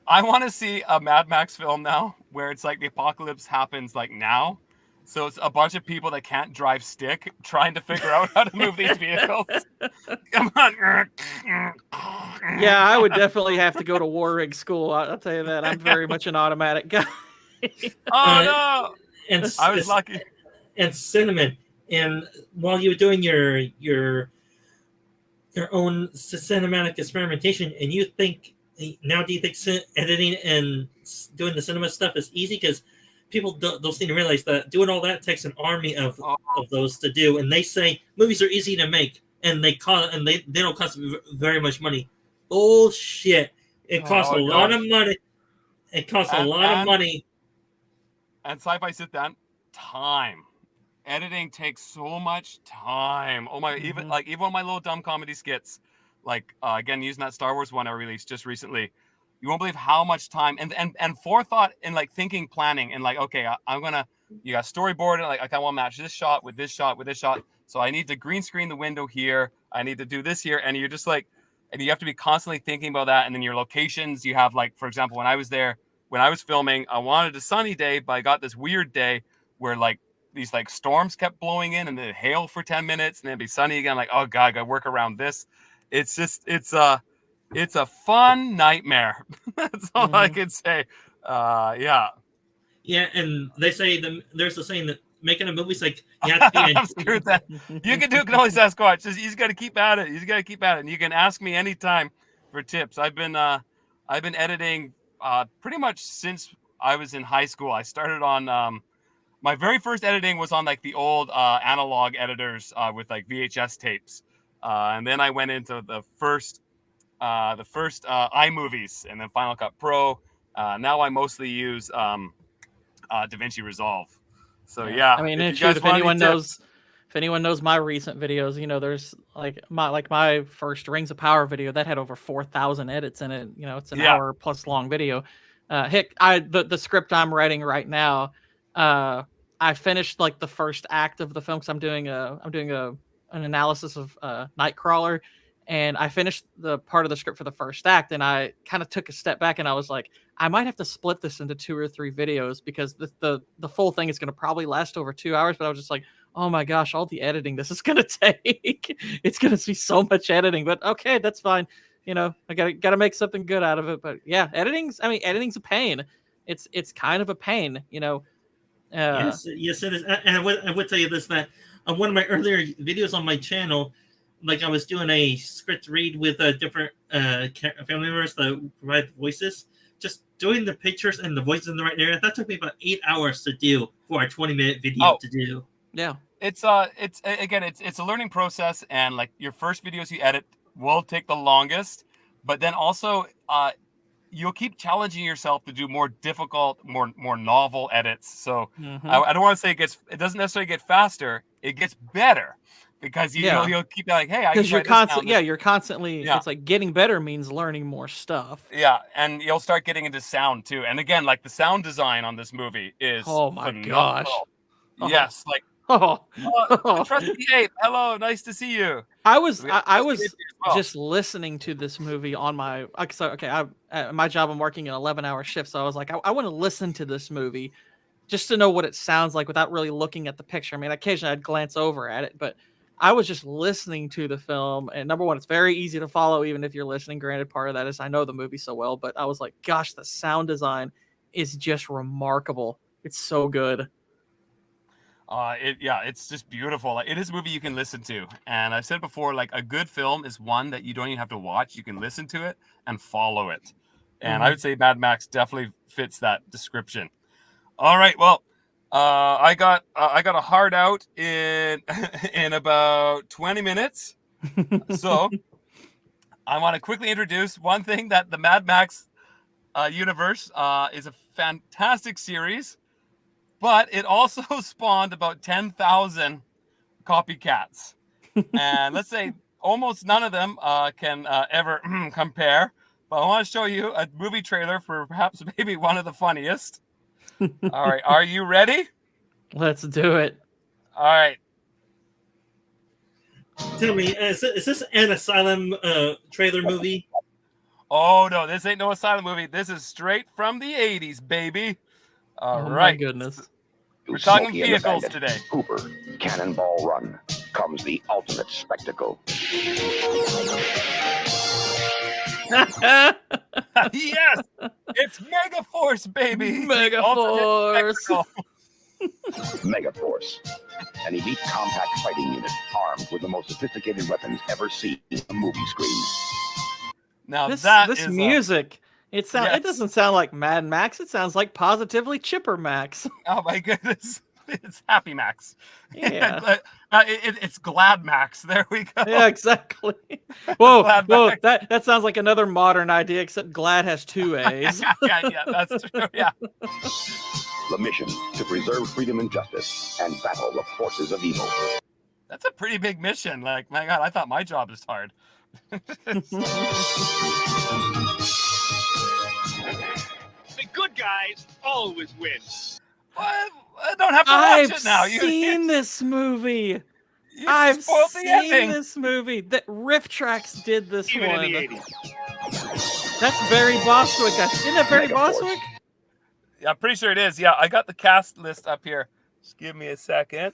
[SPEAKER 1] I want to see a Mad Max film now where it's like the apocalypse happens like now. So it's a bunch of people that can't drive stick trying to figure out how to move these vehicles. Come on.
[SPEAKER 2] Yeah, I would definitely have to go to war rig school. I'll tell you that. I'm very much an automatic guy.
[SPEAKER 1] Oh no!
[SPEAKER 7] And
[SPEAKER 1] I was lucky.
[SPEAKER 7] And Cinnamon, and while you were doing your own cinematic experimentation, and you think now, do you think editing and doing the cinema stuff is easy? Because people don't seem to realize that doing all that takes an army of those to do, and they say movies are easy to make, and they don't cost very much money. Bullshit! It costs a lot of money. It costs a lot of money.
[SPEAKER 1] And sci-fi sit down time. Editing takes so much time. Oh my! Even one of my little dumb comedy skits, like again using that Star Wars one I released just recently. You won't believe how much time and forethought and like thinking, planning, and like, okay, you got storyboard and like I want to match this shot with this shot with this shot. So I need to green screen the window here. I need to do this here, and you're just like, and you have to be constantly thinking about that. And then your locations, you have like, for example, when I was filming, I wanted a sunny day, but I got this weird day where like these like storms kept blowing in and then hail for 10 minutes and then it'd be sunny again. Like, oh God, I gotta work around this. It's just, it's a fun nightmare. That's all I can say. Yeah.
[SPEAKER 7] Yeah, and they say there's a saying that making a movie's like you have to be
[SPEAKER 1] I'm screwed that. You can always ask Squatch. You just got to keep at it. You just got to keep at it. And you can ask me anytime for tips. I've been editing pretty much since I was in high school. I started on my very first editing was on like the old analog editors with like VHS tapes, and then I went into the first iMovies and then Final Cut Pro. Now I mostly use DaVinci Resolve. So yeah,
[SPEAKER 2] I mean, if anyone knows my recent videos, you know, there's like my first Rings of Power video that had over 4,000 edits in it. You know, it's an hour plus long video. The script I'm writing right now, I finished like the first act of the film because I'm doing an analysis of Nightcrawler, and I finished the part of the script for the first act, and I kind of took a step back and I was like, I might have to split this into 2 or 3 videos because the full thing is going to probably last over 2 hours. But I was just like, oh my gosh, all the editing this is going to take. It's going to be so much editing, but okay, that's fine. You know, I got to make something good out of it. But yeah, editing's a pain. It's kind of a pain, you know.
[SPEAKER 7] Yes, it is. And I would tell you this, that on one of my earlier videos on my channel, like I was doing a script read with different family members that provide voices. Just doing the pictures and the voices in the right area. That took me about 8 hours to do for a 20-minute video to do.
[SPEAKER 2] Yeah.
[SPEAKER 1] It's a learning process, and like your first videos you edit will take the longest, but then also you'll keep challenging yourself to do more difficult, more novel edits. So I don't want to say it doesn't necessarily get faster. It gets better because you'll keep like, hey, I can
[SPEAKER 2] you're constantly it's like getting better means learning more stuff.
[SPEAKER 1] Yeah, and you'll start getting into sound too. And again, like the sound design on this movie is phenomenal.
[SPEAKER 2] Gosh.
[SPEAKER 1] Yes, like Trusty Ape, hello, nice to see you.
[SPEAKER 2] I was just listening to this movie on my at my job I'm working an 11-hour shift, so I was like, I want to listen to this movie just to know what it sounds like without really looking at the picture. I mean, occasionally I'd glance over at it, but I was just listening to the film, and number one, it's very easy to follow even if you're listening. Granted, part of that is I know the movie so well, but I was like, gosh, the sound design is just remarkable. It's so good.
[SPEAKER 1] It's just beautiful. Like, it is a movie you can listen to. And I've said before, like a good film is one that you don't even have to watch. You can listen to it and follow it. And I would say Mad Max definitely fits that description. All right, well, I got a hard out in about 20 minutes. So I want to quickly introduce one thing, that the Mad Max universe is a fantastic series. But it also spawned about 10,000 copycats. And let's say almost none of them can ever compare. But I want to show you a movie trailer for perhaps maybe one of the funniest. All right, are you ready?
[SPEAKER 2] Let's do it.
[SPEAKER 1] All right.
[SPEAKER 7] Tell me, is this an Asylum trailer movie?
[SPEAKER 1] Oh, no, this ain't no Asylum movie. This is straight from the 80s, baby. All right.
[SPEAKER 2] My goodness.
[SPEAKER 1] We're talking vehicles today.
[SPEAKER 8] Cooper, Cannonball Run, comes the ultimate spectacle.
[SPEAKER 1] Yes, it's MegaForce, baby.
[SPEAKER 2] MegaForce.
[SPEAKER 8] MegaForce, an elite compact fighting unit armed with the most sophisticated weapons ever seen on the movie screen.
[SPEAKER 1] Now
[SPEAKER 2] this music. It doesn't sound like Mad Max. It sounds like positively Chipper Max.
[SPEAKER 1] Oh my goodness, it's Happy Max.
[SPEAKER 2] Yeah,
[SPEAKER 1] it's Glad Max. There we go.
[SPEAKER 2] Yeah, exactly. Whoa, that sounds like another modern idea, except Glad has 2 A's.
[SPEAKER 1] yeah, that's true. Yeah.
[SPEAKER 8] The mission to preserve freedom and justice and battle the forces of evil.
[SPEAKER 1] That's a pretty big mission. Like, my God, I thought my job was hard.
[SPEAKER 3] The good guys always win.
[SPEAKER 1] I don't have to watch it now.
[SPEAKER 2] I've seen this movie.
[SPEAKER 1] I've
[SPEAKER 2] seen this movie. That Riff Tracks did this
[SPEAKER 3] Even
[SPEAKER 2] one.
[SPEAKER 3] in the 80s.
[SPEAKER 2] That's Barry Bostwick. Isn't that Barry Bostwick?
[SPEAKER 1] Yeah, I'm pretty sure it is. Yeah, I got the cast list up here. Just give me a second.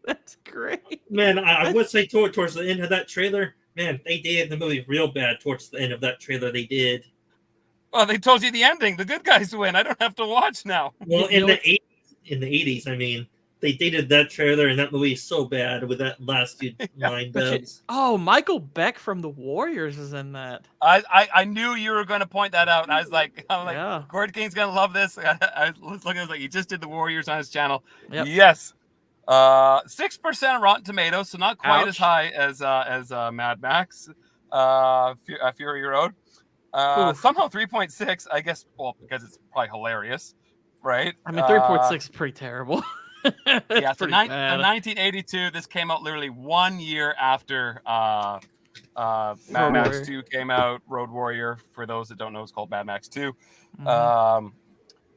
[SPEAKER 2] That's great.
[SPEAKER 7] Man, I would say towards the end of that trailer, man, they dated the movie real bad towards the end of that trailer. They did.
[SPEAKER 1] Well, they told you the ending. The good guys win. I don't have to watch now.
[SPEAKER 7] Well, in the 80s, I mean, they dated that trailer, and that movie is so bad with that last two line dubs.
[SPEAKER 2] Michael Beck from The Warriors is in that.
[SPEAKER 1] I knew you were going to point that out. And I was like,
[SPEAKER 2] yeah.
[SPEAKER 1] Gord King's going to love this. I was looking, I was like, he just did The Warriors on his channel.
[SPEAKER 2] Yep.
[SPEAKER 1] Yes. 6% Rotten Tomatoes, so not quite
[SPEAKER 2] Ouch.
[SPEAKER 1] as high as Mad Max, Fury Road. Somehow 3.6, I guess, well, because it's probably hilarious, right?
[SPEAKER 2] I mean, 3.6 is pretty terrible.
[SPEAKER 1] Yeah, so
[SPEAKER 2] pretty bad.
[SPEAKER 1] 1982, this came out literally 1 year after Mad Max 2 came out. Road Warrior, for those that don't know, it's called Mad Max 2. But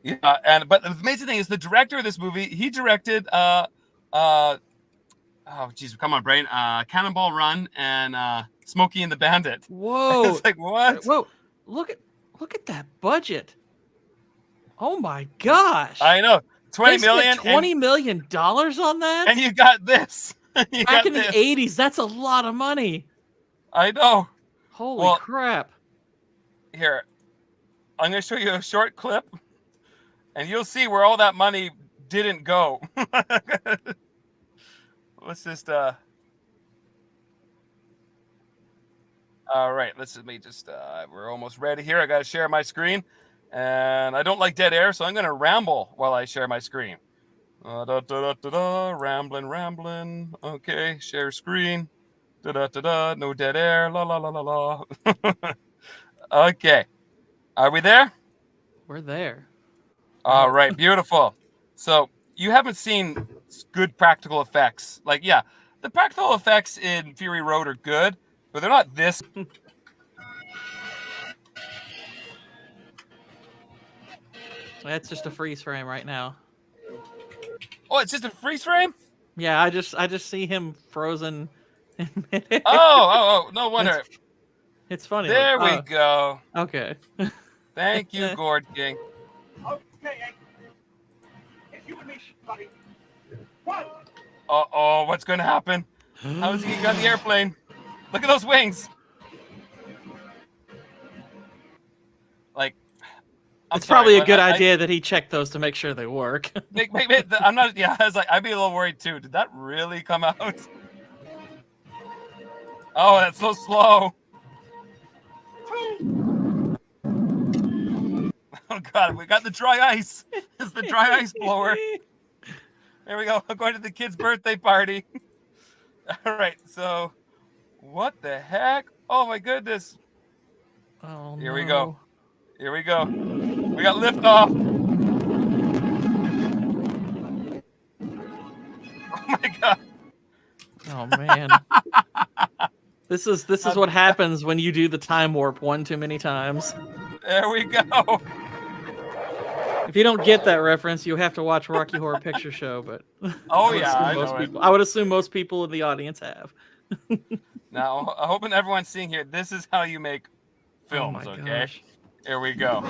[SPEAKER 1] the amazing thing is the director of this movie, he directed oh geez, come on, brain. Cannonball Run and Smokey and the Bandit.
[SPEAKER 2] Whoa.
[SPEAKER 1] It's like, what?
[SPEAKER 2] Whoa. Look at that budget. Oh my gosh.
[SPEAKER 1] I know. $20 million.
[SPEAKER 2] $20 million on that?
[SPEAKER 1] And you got this.
[SPEAKER 2] Back in the 80s, that's a lot of money.
[SPEAKER 1] I know.
[SPEAKER 2] Holy crap.
[SPEAKER 1] Here, I'm going to show you a short clip, and you'll see where all that money didn't go. Let's just All right, let me just. We're almost ready here. I got to share my screen, and I don't like dead air, so I'm going to ramble while I share my screen. Rambling. Okay, share screen. No dead air. La la la la la. Okay, are we there?
[SPEAKER 2] We're there.
[SPEAKER 1] All right, beautiful. So you haven't seen good practical effects. Like, yeah, the practical effects in Fury Road are good, but they're not this.
[SPEAKER 2] That's just a freeze frame right now.
[SPEAKER 1] Oh, it's just a freeze frame?
[SPEAKER 2] Yeah, I just see him frozen. In midair.
[SPEAKER 1] Oh, no wonder.
[SPEAKER 2] It's funny.
[SPEAKER 1] There we go.
[SPEAKER 2] Okay.
[SPEAKER 1] Thank you, Gord King.
[SPEAKER 3] Okay, it's you and me, buddy. One.
[SPEAKER 1] Uh-oh, what's going to happen? How is he getting on the airplane? Look at those wings. Like,
[SPEAKER 2] it's probably a good idea that he checked those to make sure they work.
[SPEAKER 1] I'm not. Yeah, I was like, I'd be a little worried too. Did that really come out? Oh, that's so slow. Oh God, we got the dry ice. It's the dry ice blower. There we go. I'm going to the kid's birthday party. All right. So, what the heck? Oh my goodness.
[SPEAKER 2] Oh,
[SPEAKER 1] Here we go. Here we go. We got liftoff. Oh my God.
[SPEAKER 2] Oh man. This is what happens when you do the time warp one too many times.
[SPEAKER 1] There we go.
[SPEAKER 2] If you don't get that reference, you have to watch Rocky Horror Picture Show. But
[SPEAKER 1] oh yeah,
[SPEAKER 2] I would assume most people in the audience have.
[SPEAKER 1] Now, I'm hoping everyone's seeing here. This is how you make films.
[SPEAKER 2] Oh my
[SPEAKER 1] okay.
[SPEAKER 2] gosh.
[SPEAKER 1] Here we go.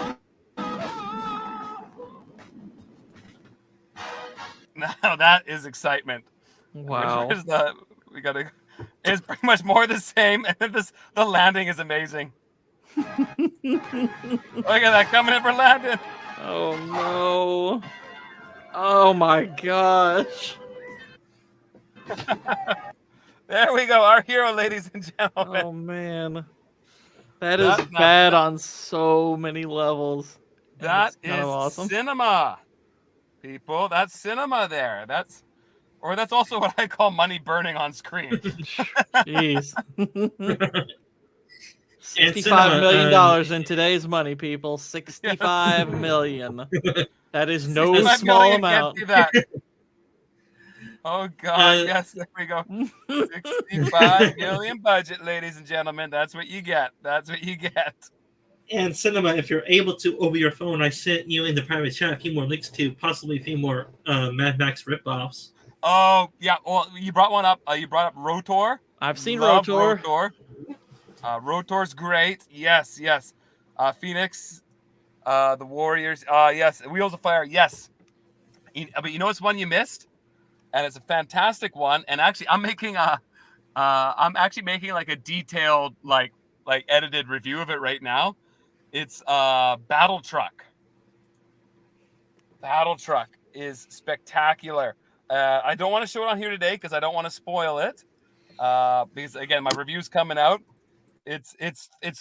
[SPEAKER 1] Now that is excitement.
[SPEAKER 2] Wow.
[SPEAKER 1] We gotta. It's pretty much more the same, and the landing is amazing. Look at that coming in for landing.
[SPEAKER 2] Oh no! Oh my gosh!
[SPEAKER 1] There we go, our hero, ladies and gentlemen.
[SPEAKER 2] Oh man, that is bad on so many levels.
[SPEAKER 1] That is
[SPEAKER 2] awesome.
[SPEAKER 1] Cinema, people. That's cinema there. That's also what I call money burning on screen.
[SPEAKER 2] Jeez. $65 million in today's money, people. $65 million. That is no small amount.
[SPEAKER 1] Oh God, yes, there we go. 65 million budget, ladies and gentlemen. That's what you get. That's what you get.
[SPEAKER 7] And Cinema, if you're able to, over your phone, I sent you in the private chat a few more links to possibly a few more Mad Max ripoffs.
[SPEAKER 1] Oh, yeah. Well, you brought one up. You brought up Rotor.
[SPEAKER 2] I've seen
[SPEAKER 1] Rotor. Rotor's great. Yes. Phoenix, the Warriors. Yes. Wheels of Fire. Yes. But you know what's one you missed? And it's a fantastic one. And actually, I'm actually making like a detailed, like edited review of it right now. It's Battle Truck. Battle Truck is spectacular. I don't want to show it on here today because I don't want to spoil it. Because again, my review's coming out. It's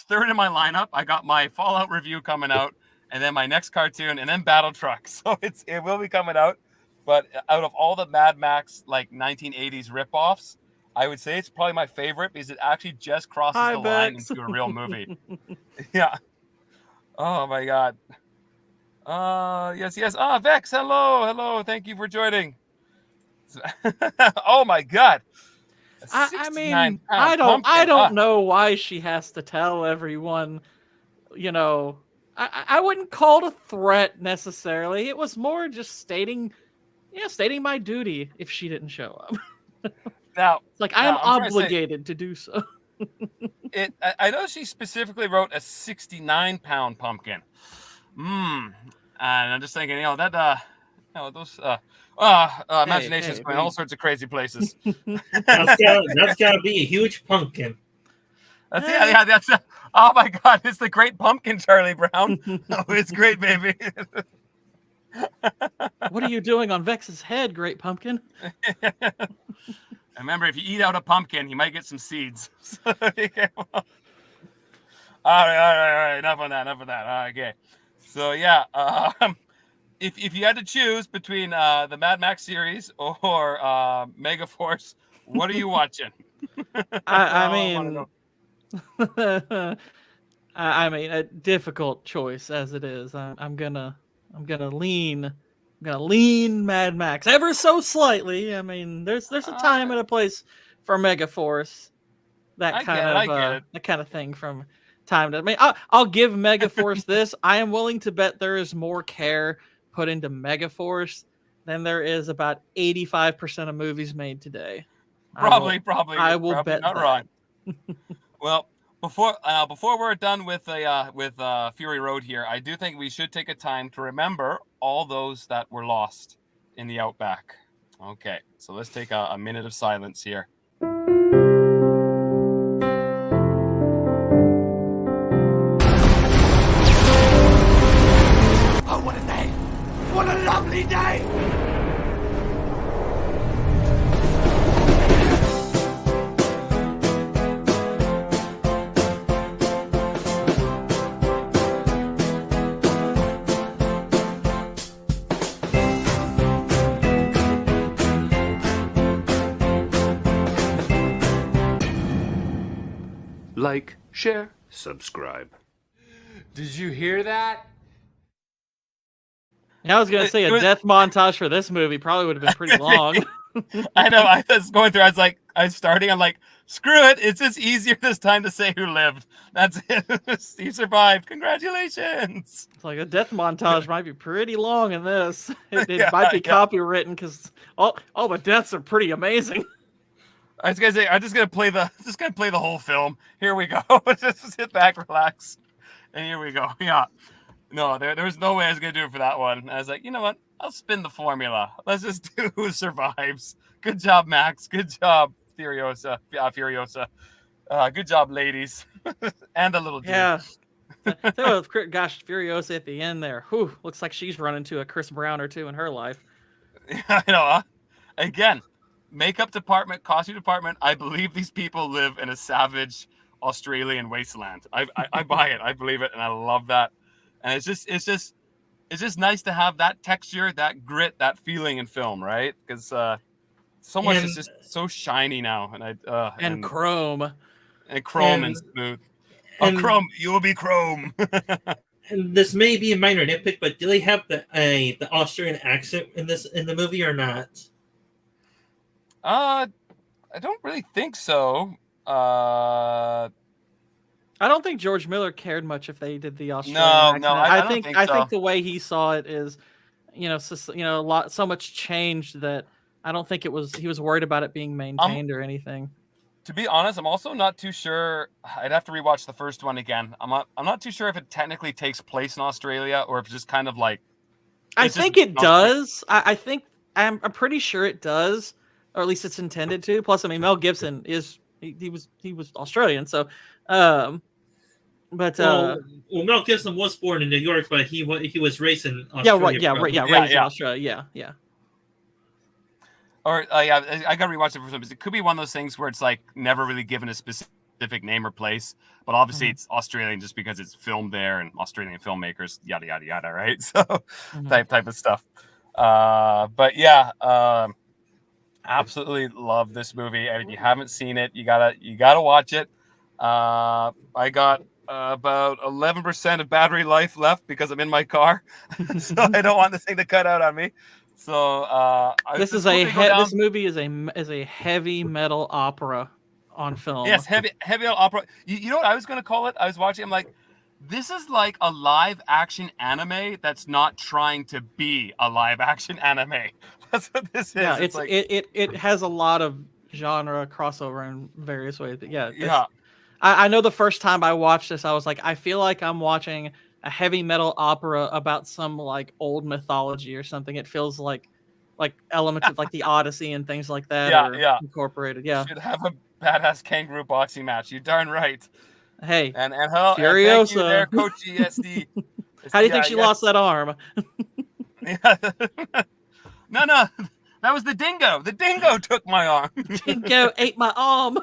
[SPEAKER 1] third in my lineup. I got my Fallout review coming out, and then my next cartoon, and then Battle Truck. So it will be coming out. But out of all the Mad Max like 1980s ripoffs, I would say it's probably my favorite because it actually just crosses the line into a real movie. Yeah. Oh my God. Yes. Vex, hello. Thank you for joining. Oh my God.
[SPEAKER 2] I mean, I don't know why she has to tell everyone, you know, I wouldn't call it a threat necessarily. It was more just stating my duty if she didn't show up.
[SPEAKER 1] Now,
[SPEAKER 2] it's like I am obligated to do so.
[SPEAKER 1] I know she specifically wrote a 69-pound pumpkin. And I'm just thinking, those imagination's going all sorts of crazy places.
[SPEAKER 7] That's gotta be a huge pumpkin.
[SPEAKER 1] That's oh my God, it's the Great Pumpkin, Charlie Brown. Oh, it's great, baby.
[SPEAKER 2] What are you doing on Vex's head, Great Pumpkin?
[SPEAKER 1] Remember, if you eat out a pumpkin, you might get some seeds. So All right. Enough on that. Okay. So yeah, if you had to choose between the Mad Max series or MegaForce, what are you watching?
[SPEAKER 2] I
[SPEAKER 1] wanna
[SPEAKER 2] mean, I mean, a difficult choice as it is. I'm gonna lean Mad Max ever so slightly. I mean, there's a time and a place for Megaforce.
[SPEAKER 1] I get it.
[SPEAKER 2] That kind of thing from time to. I mean, I'll give Megaforce this. I am willing to bet there is more care put into Megaforce than there is about 85% of movies made today.
[SPEAKER 1] Probably.
[SPEAKER 2] I will
[SPEAKER 1] probably
[SPEAKER 2] bet
[SPEAKER 1] not
[SPEAKER 2] that.
[SPEAKER 1] wrong. Well, before we're done with Fury Road here, I do think we should take a time to remember all those that were lost in the outback. Okay, so let's take a minute of silence here.
[SPEAKER 4] Oh, what a day! What a lovely day!
[SPEAKER 9] Like, share, subscribe.
[SPEAKER 10] Did you hear that?
[SPEAKER 2] Yeah, I was gonna say a death montage for this movie probably would have been pretty long.
[SPEAKER 1] I know. I was going through. I'm like, screw it. It's just easier this time to say who lived. That's it. You survived. Congratulations.
[SPEAKER 2] It's like a death montage might be pretty long in this. It might be copywritten because all the deaths are pretty amazing.
[SPEAKER 1] I was gonna say, I'm just gonna play the whole film. Here we go. Just sit back, relax, and here we go. Yeah. No, there was no way I was gonna do it for that one. I was like, you know what? I'll spin the formula. Let's just do who survives. Good job, Max. Good job, Furiosa. Good job, ladies, and the little dude.
[SPEAKER 2] Yeah. Gosh, Furiosa at the end there. Whew, looks like she's run into a Chris Brown or two in her life.
[SPEAKER 1] I know. Again, makeup department, costume department. I believe these people live in a savage Australian wasteland. I buy it. I believe it, and I love that. And it's just nice to have that texture, that grit, that feeling in film, right? Because so much is just so shiny now, and
[SPEAKER 2] chrome
[SPEAKER 1] and smooth. Chrome, you will be chrome.
[SPEAKER 7] And this may be a minor nitpick, but do they have the Austrian accent in the movie or not?
[SPEAKER 1] I don't really think so.
[SPEAKER 2] I don't think George Miller cared much if they did the Australian accent.
[SPEAKER 1] No, I don't think so.
[SPEAKER 2] I think the way he saw it is, so much changed that I don't think he was worried about it being maintained or anything.
[SPEAKER 1] To be honest, I'm also not too sure. I'd have to rewatch the first one again. I'm not too sure if it technically takes place in Australia or if it's just kind of like.
[SPEAKER 2] I think it does. I'm pretty sure it does, or at least it's intended to. Plus, I mean, Mel Gibson he was Australian, so. Mel
[SPEAKER 7] Gibson was born in New York, but he was raised in
[SPEAKER 2] Australia.
[SPEAKER 7] Raised
[SPEAKER 2] in Australia. Yeah.
[SPEAKER 1] Or I gotta rewatch it for some. It could be one of those things where it's like never really given a specific name or place, but obviously it's Australian just because it's filmed there and Australian filmmakers, yada yada yada, right? So type of stuff. But yeah, absolutely love this movie, and if you haven't seen it, you gotta watch it. I got about 11% of battery life left because I'm in my car, so I don't want this thing to cut out on me. So
[SPEAKER 2] this movie is a heavy metal opera on film.
[SPEAKER 1] Yes, heavy metal opera. You know what I was going to call it? I was watching. I'm like, this is like a live action anime that's not trying to be a live action anime. That's what this is.
[SPEAKER 2] Yeah, it has a lot of genre crossover in various ways. But yeah. I know the first time I watched this, I was like, I feel like I'm watching a heavy metal opera about some like old mythology or something. It feels like elements of like the Odyssey and things like that are incorporated. Yeah,
[SPEAKER 1] should have a badass kangaroo boxing match. You're darn right.
[SPEAKER 2] Hey,
[SPEAKER 1] and hello,
[SPEAKER 2] Furiosa.
[SPEAKER 1] Thank you there, Coach ESD.
[SPEAKER 2] How do you think she lost that arm?
[SPEAKER 1] No, that was the dingo. The dingo took my arm.
[SPEAKER 2] Dingo ate my arm.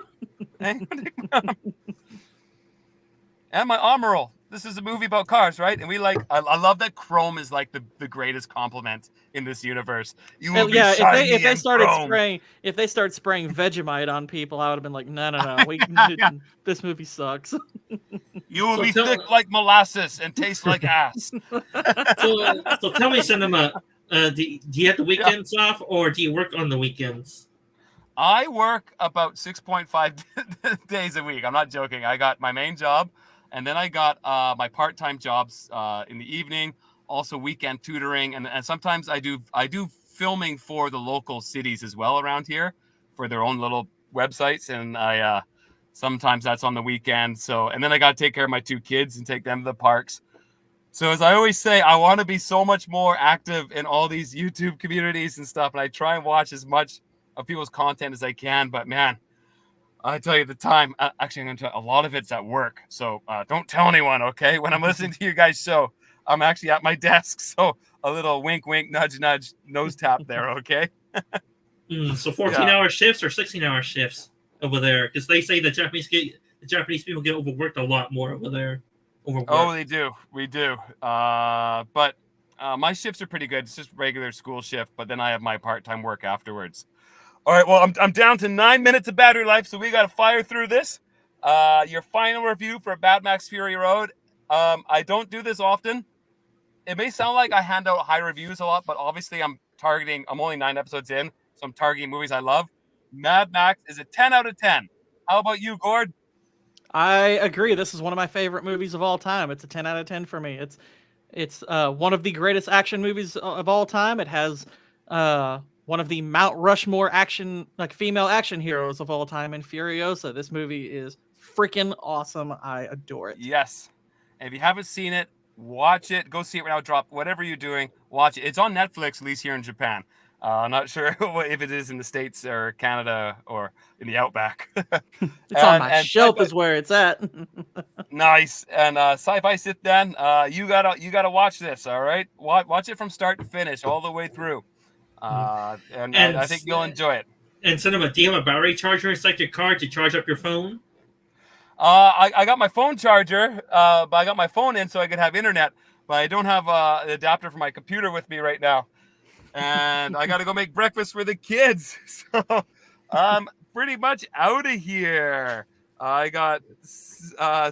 [SPEAKER 1] and my arm roll. This is a movie about cars, right? And we like, I love that chrome is like the greatest compliment in this universe. You will be shiny
[SPEAKER 2] if they
[SPEAKER 1] and
[SPEAKER 2] started
[SPEAKER 1] chrome.
[SPEAKER 2] spraying Vegemite on people, I would have been like, no, this movie sucks.
[SPEAKER 1] You will be thick like molasses and taste like ass.
[SPEAKER 7] So tell me, Cinema, do you have the weekends off, or do you work on the weekends?
[SPEAKER 1] I work about 6.5 days a week. I'm not joking. I got my main job, and then I got my part-time jobs in the evening, also weekend tutoring, and sometimes I do filming for the local cities as well around here for their own little websites, and I sometimes that's on the weekend. So, and then I got to take care of my 2 kids and take them to the parks. So as I always say, I want to be so much more active in all these YouTube communities and stuff, and I try and watch as much of people's content as I can. But man, I tell you, the time, actually, I'm going to tell a lot of it's at work. So don't tell anyone, okay? When I'm listening to you guys' show, I'm actually at my desk. So a little wink, wink, nudge, nudge, nose tap there, okay?
[SPEAKER 7] So 14-hour shifts or 16-hour shifts over there? Because they say the Japanese people get overworked a lot more over there.
[SPEAKER 1] Oh, they do. We do. But my shifts are pretty good. It's just regular school shift, but then I have my part-time work afterwards. All right, well, I'm down to 9 minutes of battery life, so we got to fire through this. Your final review for Mad Max Fury Road. I don't do this often. It may sound like I hand out high reviews a lot, but obviously I'm only 9 episodes in, so I'm targeting movies I love. Mad Max is a 10 out of 10. How about you, Gord?
[SPEAKER 2] I agree. This is one of my favorite movies of all time. It's a 10 out of 10 for me. It's one of the greatest action movies of all time. It has one of the Mount Rushmore female action heroes of all time in Furiosa. This movie is freaking awesome. I adore it.
[SPEAKER 1] Yes. And if you haven't seen it, watch it. Go see it right now. Drop whatever you're doing. Watch it. It's on Netflix, at least here in Japan. I'm not sure if it is in the States or Canada or in the Outback.
[SPEAKER 2] It's on my shelf is where it's at.
[SPEAKER 1] Nice. And Sci-Fi Sit Down, you gotta watch this, all right? Watch it from start to finish, all the way through. And I think you'll enjoy it.
[SPEAKER 7] And Cinema, do you have a battery charger inside your car to charge up your phone?
[SPEAKER 1] I got my phone charger, but I got my phone in so I could have internet, but I don't have an adapter for my computer with me right now. And I got to go make breakfast for the kids. So I'm pretty much out of here. I got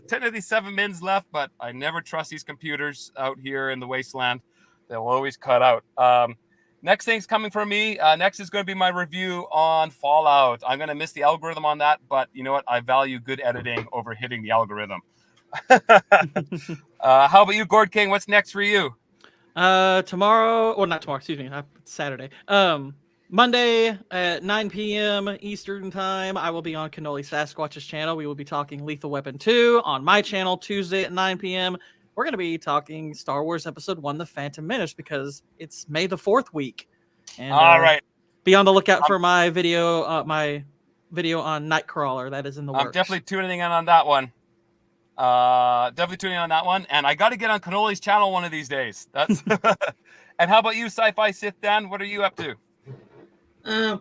[SPEAKER 1] technically 7 minutes left, but I never trust these computers out here in the wasteland. They'll always cut out. Next thing's coming from me. Next is going to be my review on Fallout. I'm going to miss the algorithm on that, but you know what? I value good editing over hitting the algorithm. How about you, Gord King? What's next for you?
[SPEAKER 2] Tomorrow, or not tomorrow, excuse me, Saturday. Monday at 9 p.m. Eastern Time, I will be on Cannoli Sasquatch's channel. We will be talking Lethal Weapon 2 on my channel Tuesday at 9 p.m. We're going to be talking Star Wars Episode 1, The Phantom Menace, because it's May the 4th week. And,
[SPEAKER 1] all right.
[SPEAKER 2] Be on the lookout for my video on Nightcrawler. That is in the works. I'm
[SPEAKER 1] definitely tuning in on that one. And I got to get on Cannoli's channel one of these days. That's And how about you, Sci-Fi Sith Dan? What are you up to?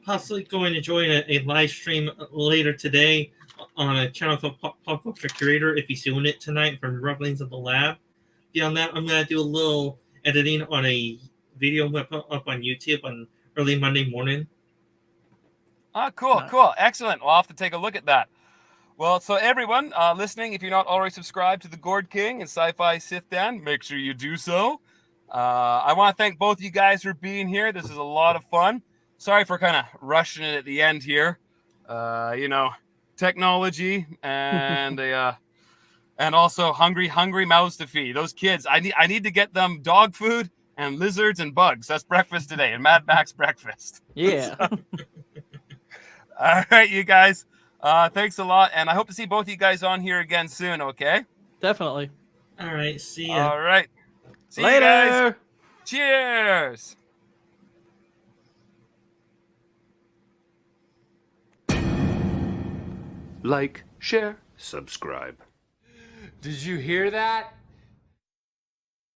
[SPEAKER 7] Possibly going to join a live stream later today on a channel called Pop Culture Curator, if he's doing it tonight, from Rumblings of the Lab. Beyond that, I'm going to do a little editing on a video up on YouTube on early Monday morning.
[SPEAKER 1] Cool. Excellent. We'll have to take a look at that. Well, so everyone listening, if you're not already subscribed to the Gord King and Sci-Fi Sith Dan, make sure you do so. I want to thank both of you guys for being here. This is a lot of fun. Sorry for kind of rushing it at the end here. Technology and and also hungry mouths to feed. Those kids, I need to get them dog food and lizards and bugs. That's breakfast today, and Mad Max breakfast.
[SPEAKER 2] Yeah.
[SPEAKER 1] All right, you guys. Thanks a lot, and I hope to see both of you guys on here again soon, okay?
[SPEAKER 2] Definitely.
[SPEAKER 7] All right, see ya.
[SPEAKER 1] All right. See
[SPEAKER 2] Later.
[SPEAKER 1] you guys. Cheers.
[SPEAKER 9] Like, share, subscribe.
[SPEAKER 10] Did you hear that?